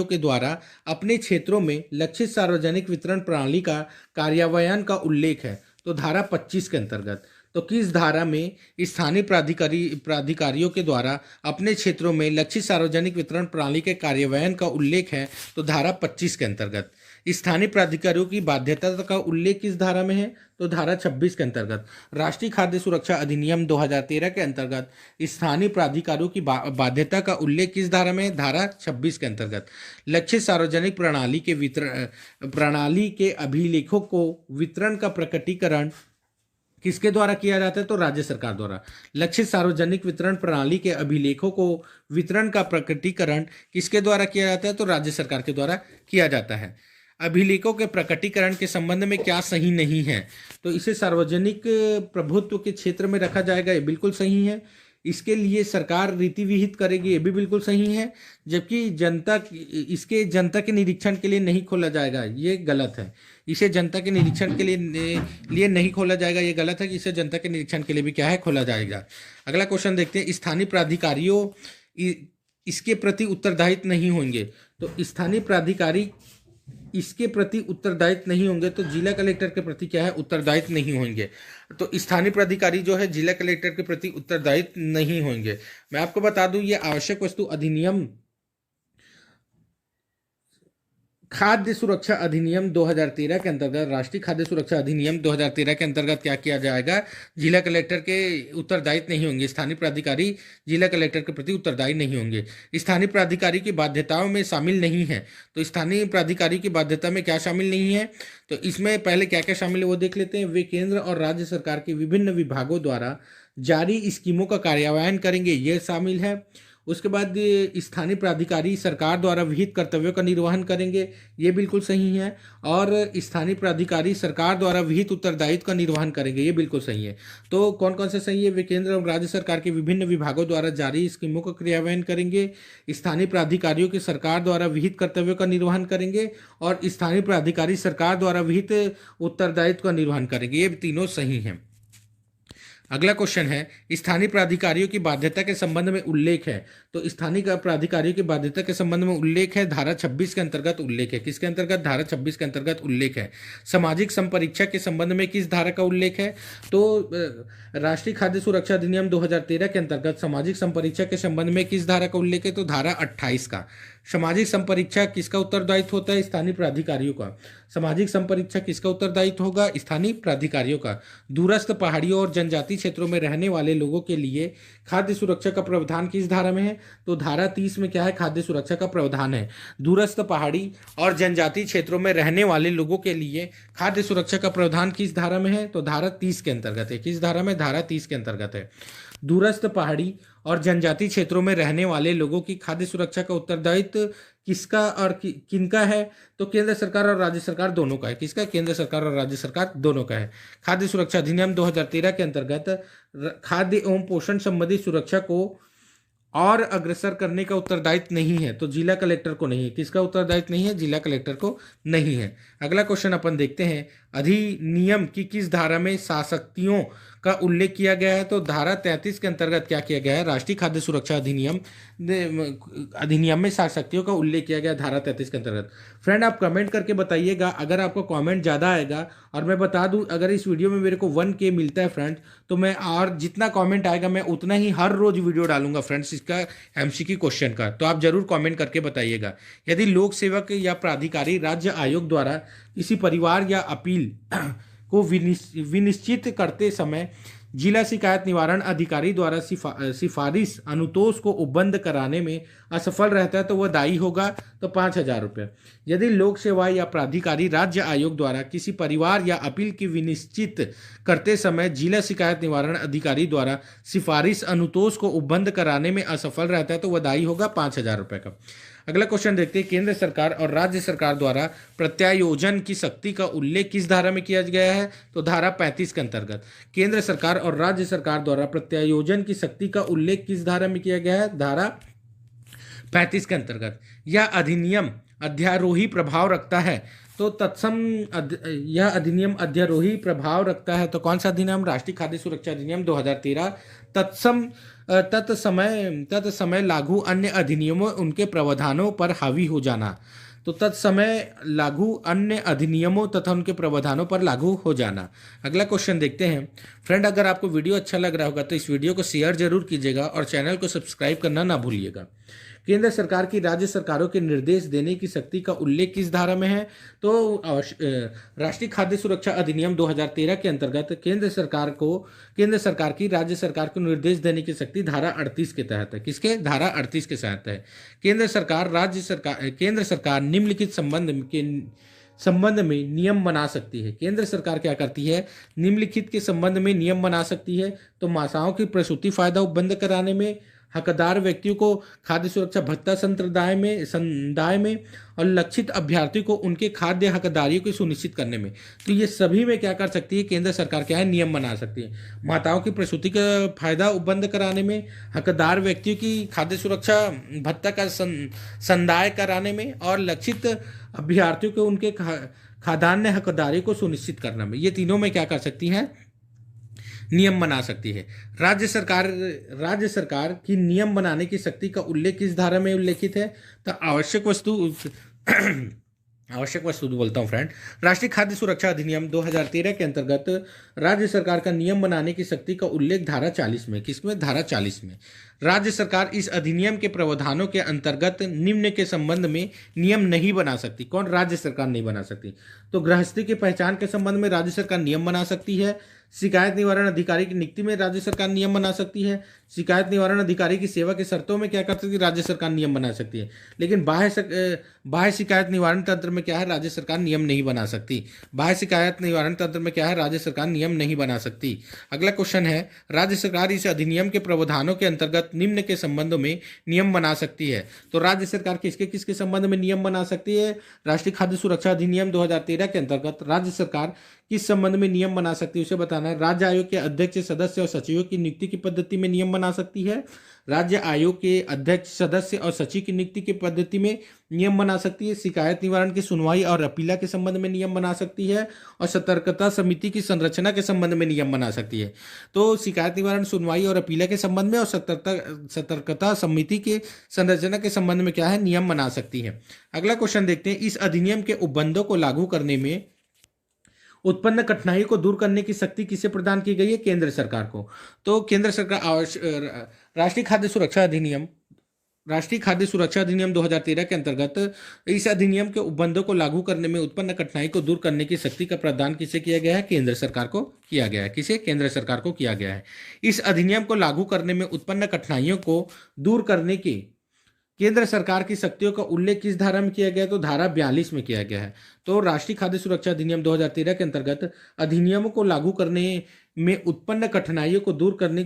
S1: के द्वारा अपने क्षेत्रों में लक्षित सार्वजनिक वितरण प्रणाली का कार्यान्वयन का उल्लेख है? तो धारा 25 के अंतर्गत। तो किस धारा में स्थानीय प्राधिकारियों के द्वारा अपने क्षेत्रों में लक्षित सार्वजनिक वितरण प्रणाली के कार्यान्वयन का उल्लेख है? तो धारा 25 के अंतर्गत। स्थानीय प्राधिकारियों की बाध्यता का उल्लेख किस धारा में है? तो धारा 26 के अंतर्गत। राष्ट्रीय खाद्य सुरक्षा अधिनियम 2013 के अंतर्गत स्थानीय प्राधिकारियों की बाध्यता का उल्लेख किस धारा में है? धारा 26 के अंतर्गत। लक्षित सार्वजनिक प्रणाली के अभिलेखों को वितरण का प्रकटीकरण किसके द्वारा किया जाता है? तो राज्य सरकार द्वारा। लक्षित सार्वजनिक वितरण प्रणाली के अभिलेखों को वितरण का प्रकटीकरण किसके द्वारा किया जाता है? तो राज्य सरकार के द्वारा किया जाता है। अभिलेखों के प्रकटीकरण के संबंध में क्या सही नहीं है? तो इसे सार्वजनिक प्रभुत्व के क्षेत्र में रखा जाएगा, ये बिल्कुल सही है। इसके लिए सरकार रीति विहित करेगी, ये भी बिल्कुल सही है। जबकि जनता के निरीक्षण के लिए नहीं खोला जाएगा, ये गलत है। इसे जनता के निरीक्षण के लिए नहीं खोला जाएगा, ये गलत है कि इसे जनता के निरीक्षण के लिए भी क्या है, खोला जाएगा। अगला क्वेश्चन देखते हैं, स्थानीय प्राधिकारियों इसके प्रति उत्तरदायित्व नहीं होंगे। तो स्थानीय प्राधिकारी इसके प्रति उत्तरदायित्व नहीं होंगे, तो जिला कलेक्टर के प्रति क्या है, उत्तरदायित्व नहीं होंगे। तो स्थानीय प्राधिकारी जो है जिला कलेक्टर के प्रति उत्तरदायित्व नहीं होंगे। मैं आपको बता दूं, ये आवश्यक वस्तु अधिनियम, खाद्य सुरक्षा अधिनियम 2013 के अंतर्गत, राष्ट्रीय खाद्य सुरक्षा अधिनियम 2013 के अंतर्गत क्या किया जाएगा, जिला कलेक्टर के उत्तरदायित्व नहीं होंगे। स्थानीय प्राधिकारी जिला कलेक्टर के प्रति उत्तरदायी नहीं होंगे। स्थानीय प्राधिकारी की बाध्यताओं में शामिल नहीं है। तो स्थानीय प्राधिकारी की बाध्यता में क्या शामिल नहीं है, तो इसमें पहले क्या क्या शामिल है वो देख लेते हैं। वे केंद्र और राज्य सरकार के विभिन्न विभागों द्वारा जारी स्कीमों का कार्यान्वयन करेंगे, ये शामिल है। उसके बाद स्थानीय प्राधिकारी सरकार द्वारा विहित कर्तव्यों का निर्वहन करेंगे, ये बिल्कुल सही है। और स्थानीय प्राधिकारी सरकार द्वारा विहित उत्तरदायित्व का निर्वहन करेंगे, ये बिल्कुल सही है। तो कौन कौन से सही है, वे केंद्र और राज्य सरकार के विभिन्न विभागों द्वारा जारी स्कीमों का क्रियान्वयन करेंगे, स्थानीय प्राधिकारियों के सरकार द्वारा विहित कर्तव्यों का निर्वहन करेंगे, और स्थानीय प्राधिकारी सरकार द्वारा विहित उत्तरदायित्व का निर्वहन करेंगे, ये तीनों सही हैं। अगला क्वेश्चन है, स्थानीय प्राधिकारियों की बाध्यता के संबंध में उल्लेख है। तो स्थानीय प्राधिकारियों की बाध्यता के संबंध में उल्लेख है, धारा 26 के अंतर्गत उल्लेख है। किसके अंतर्गत, धारा 26 के अंतर्गत उल्लेख है। सामाजिक संपरीक्षा के संबंध में किस धारा का उल्लेख है, तो राष्ट्रीय खाद्य सुरक्षा अधिनियम 2013 के अंतर्गत सामाजिक संपरीक्षा के संबंध में किस धारा का उल्लेख है, तो धारा 28 का। सामाजिक संपरीक्षा किसका उत्तरदायित्व होता है, स्थानीय प्राधिकारियों का। सामाजिक संपरीक्षा किसका उत्तरदायित्व होगा, स्थानीय प्राधिकारियों का। दूरस्थ पहाड़ियों और जनजातीय क्षेत्रों में रहने वाले लोगों के लिए खाद्य सुरक्षा का प्रावधान किस धारा में है, तो धारा 30 में क्या है, खाद्य सुरक्षा का प्रावधान है। दूरस्थ पहाड़ी और जनजातीय क्षेत्रों में रहने वाले लोगों के लिए खाद्य सुरक्षा का प्रावधान किस धारा में है, तो धारा 30 के अंतर्गत है। किस धारा में, धारा 30 के अंतर्गत है। दूरस्थ पहाड़ी और जनजातीय क्षेत्रों में रहने वाले लोगों की खाद्य सुरक्षा का उत्तरदायित्व किसका और किनका है, तो केंद्र सरकार और राज्य सरकार दोनों का है। किसका, केंद्र सरकार और राज्य सरकार दोनों का है। खाद्य सुरक्षा अधिनियम 2013 के अंतर्गत खाद्य एवं पोषण संबंधी सुरक्षा को और अग्रसर करने का उत्तरदायित्व नहीं है, तो जिला कलेक्टर को नहीं है। किसका उत्तरदायित्व नहीं है, जिला कलेक्टर को नहीं है। अगला क्वेश्चन अपन देखते हैं, अधिनियम की किस धारा में शासक्तियों का उल्लेख किया गया है, तो धारा 33 के अंतर्गत क्या किया गया है, राष्ट्रीय खाद्य सुरक्षा अधिनियम में शासक्तियों का उल्लेख किया गया धारा 33 के अंतर्गत। फ्रेंड, आप कमेंट करके बताइएगा, अगर आपको कमेंट ज़्यादा आएगा, और मैं बता दूं, अगर इस वीडियो में मेरे को 1K मिलता है फ्रेंड, तो मैं और जितना कमेंट आएगा मैं उतना ही हर रोज वीडियो डालूंगा फ्रेंड्स, इसका MCQ क्वेश्चन का। तो आप जरूर कमेंट करके बताइएगा। यदि लोक सेवक या प्राधिकारी राज्य आयोग द्वारा किसी परिवार या अपील को विनिश्चित करते समय जिला शिकायत निवारण अधिकारी द्वारा सिफारिश अनुतोष को उपबंध कराने में असफल रहता है, तो वह दायी होगा, तो 5,000 रुपये। यदि लोक सेवा या प्राधिकारी राज्य आयोग द्वारा किसी परिवार या अपील की विनिश्चित करते समय जिला शिकायत निवारण अधिकारी द्वारा सिफारिश अनुतोष को उपबंध कराने में असफल रहता है, तो वह दायी होगा 5,000 रुपये का। अगला क्वेश्चन देखते हैं, केंद्र सरकार और राज्य सरकार द्वारा प्रत्यायोजन की शक्ति का उल्लेख किस धारा में किया गया है, तो धारा 35 के अंतर्गत। केंद्र सरकार और राज्य सरकार द्वारा प्रत्यायोजन की शक्ति का उल्लेख किस धारा में किया गया है, धारा 35 के अंतर्गत। यह अधिनियम अध्यारोही प्रभाव रखता है, तो तत्सम यह अधिनियम अध्यारोही प्रभाव रखता है, तो कौन सा अधिनियम, राष्ट्रीय खाद्य सुरक्षा अधिनियम 2013। तत्समय लागू अन्य अधिनियमों उनके प्रावधानों पर हावी हो जाना, तो तत्समय लागू अन्य अधिनियमों तथा उनके प्रावधानों पर लागू हो जाना। अगला क्वेश्चन देखते हैं। फ्रेंड, अगर आपको वीडियो अच्छा लग रहा होगा तो इस वीडियो को शेयर जरूर कीजिएगा और चैनल को सब्सक्राइब करना ना भूलिएगा। केंद्र सरकार की राज्य सरकारों के निर्देश देने की शक्ति का उल्लेख किस धारा में है, तो राष्ट्रीय खाद्य सुरक्षा अधिनियम 2013 के अंतर्गत केंद्र सरकार की राज्य सरकार को निर्देश देने की शक्ति धारा 38 के तहत है। किसके, धारा 38 के तहत है। केंद्र सरकार निम्नलिखित संबंध में नियम बना सकती है। केंद्र सरकार क्या करती है, निम्नलिखित के संबंध में नियम बना सकती है, तो माताओं की प्रसूति फायदा उपबंध कराने में, हकदार व्यक्तियों को खाद्य सुरक्षा भत्ता संदाय में और लक्षित अभ्यर्थियों को उनके खाद्य हकदारियों को सुनिश्चित करने में। तो ये सभी में क्या कर सकती है केंद्र सरकार, क्या है, नियम बना सकती है। माताओं की प्रसूति का फायदा उपबंध कराने में, हकदार व्यक्तियों की खाद्य सुरक्षा भत्ता का संदाय कराने में और लक्षित अभ्यर्थियों को उनके खाद्यान्न हकदारी को सुनिश्चित करने में, ये तीनों में क्या कर सकती हैं, नियम बना सकती है। राज्य सरकार की नियम बनाने की शक्ति का उल्लेख किस धारा में उल्लेखित है? तो आवश्यक वस्तु बोलता हूँ फ्रेंड। राष्ट्रीय खाद्य सुरक्षा अधिनियम 2013 के अंतर्गत राज्य सरकार का नियम बनाने की शक्ति का उल्लेख धारा 40 में, किसमें? धारा 40 में। राज्य सरकार इस अधिनियम के प्रावधानों के अंतर्गत निम्न के संबंध में नियम नहीं बना सकती। कौन? राज्य सरकार नहीं बना सकती। तो गृहस्थी की पहचान के संबंध में राज्य सरकार नियम बना सकती है। शिकायत निवारण अधिकारी की नियुक्ति में राज्य सरकार नियम बना सकती है। शिकायत निवारण अधिकारी की सेवा की शर्तों में क्या कर सकती है? राज्य सरकार नियम बना सकती है। लेकिन बाह्य शिकायत निवारण तंत्र में क्या है? राज्य सरकार नियम नहीं बना सकती। बाह्य शिकायत निवारण तंत्र में क्या है? राज्य सरकार नियम नहीं बना सकती। अगला क्वेश्चन है, राज्य सरकार इस अधिनियम के प्रावधानों के अंतर्गत निम्न के संबंध में नियम बना सकती है। तो राज्य सरकार किसके किसके संबंध में नियम बना सकती है? राष्ट्रीय खाद्य सुरक्षा अधिनियम 2013 के अंतर्गत राज्य सरकार किस संबंध में नियम बना सकती है, उसे बताना है। राज्य आयोग के अध्यक्ष, सदस्य और सचिवों की नियुक्ति की पद्धति में नियम बना सकती है। राज्य आयोग के अध्यक्ष, सदस्य और सचिव की नियुक्ति की पद्धति में नियम बना सकती है। शिकायत निवारण की सुनवाई और अपीला के संबंध में नियम बना सकती है और सतर्कता समिति की संरचना के संबंध में नियम बना सकती है। तो शिकायत निवारण, सुनवाई और अपीला के संबंध में और सतर्कता समिति के संरचना के संबंध में क्या है? नियम बना सकती है। अगला क्वेश्चन देखते हैं, इस अधिनियम के उपबंधों को लागू करने में उत्पन्न कठिनाई को दूर करने की शक्ति किसे प्रदान की गई है? केंद्र सरकार को। तो केंद्र सरकार राष्ट्रीय खाद्य सुरक्षा अधिनियम 2013 के अंतर्गत इस अधिनियम के उपबंधों को लागू करने में उत्पन्न कठिनाई को दूर करने की शक्ति का प्रदान किसे किया गया है? केंद्र सरकार को किया गया है। किसे? केंद्र सरकार को किया गया है। इस अधिनियम को लागू करने में उत्पन्न कठिनाइयों को दूर करने की केंद्र सरकार की शक्तियों का उल्लेख किस धारा में किया गया? तो धारा 42 में किया गया है। तो राष्ट्रीय खाद्य सुरक्षा अधिनियम 2013 के अंतर्गत अधिनियमों को लागू करने में उत्पन्न कठिनाइयों को दूर करने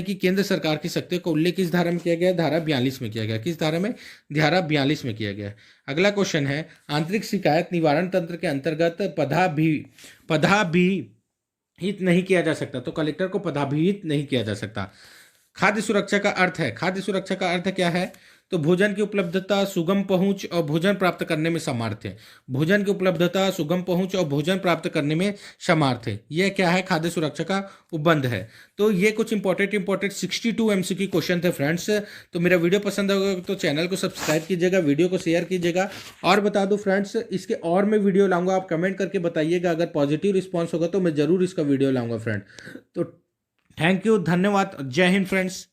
S1: की केंद्र सरकार की शक्तियों का उल्लेख किस धारा में किया गया? धारा 42 में किया गया। किस धारा में? धारा 42 में किया गया। अगला क्वेश्चन है, आंतरिक शिकायत निवारण तंत्र के अंतर्गत पदाभिहित नहीं किया जा सकता। तो कलेक्टर को पदाभिहित नहीं किया जा सकता। खाद्य सुरक्षा का अर्थ है, खाद्य सुरक्षा का अर्थ क्या है? तो भोजन की उपलब्धता, सुगम पहुंच और भोजन प्राप्त करने में सामर्थ्य। भोजन की उपलब्धता, सुगम पहुंच और भोजन प्राप्त करने में सामर्थ्य, यह क्या है? खाद्य सुरक्षा का उपबंध है। तो ये कुछ इंपॉर्टेंट 62 MCQ क्वेश्चन थे फ्रेंड्स। तो मेरा वीडियो पसंद होगा तो चैनल को सब्सक्राइब कीजिएगा, वीडियो को शेयर कीजिएगा। और बता दूं फ्रेंड्स, इसके और मैं वीडियो लाऊंगा, आप कमेंट करके बताइएगा। अगर पॉजिटिव रिस्पॉन्स होगा तो मैं जरूर इसका वीडियो लाऊंगा फ्रेंड। तो थैंक यू, धन्यवाद, जय हिंद फ्रेंड्स।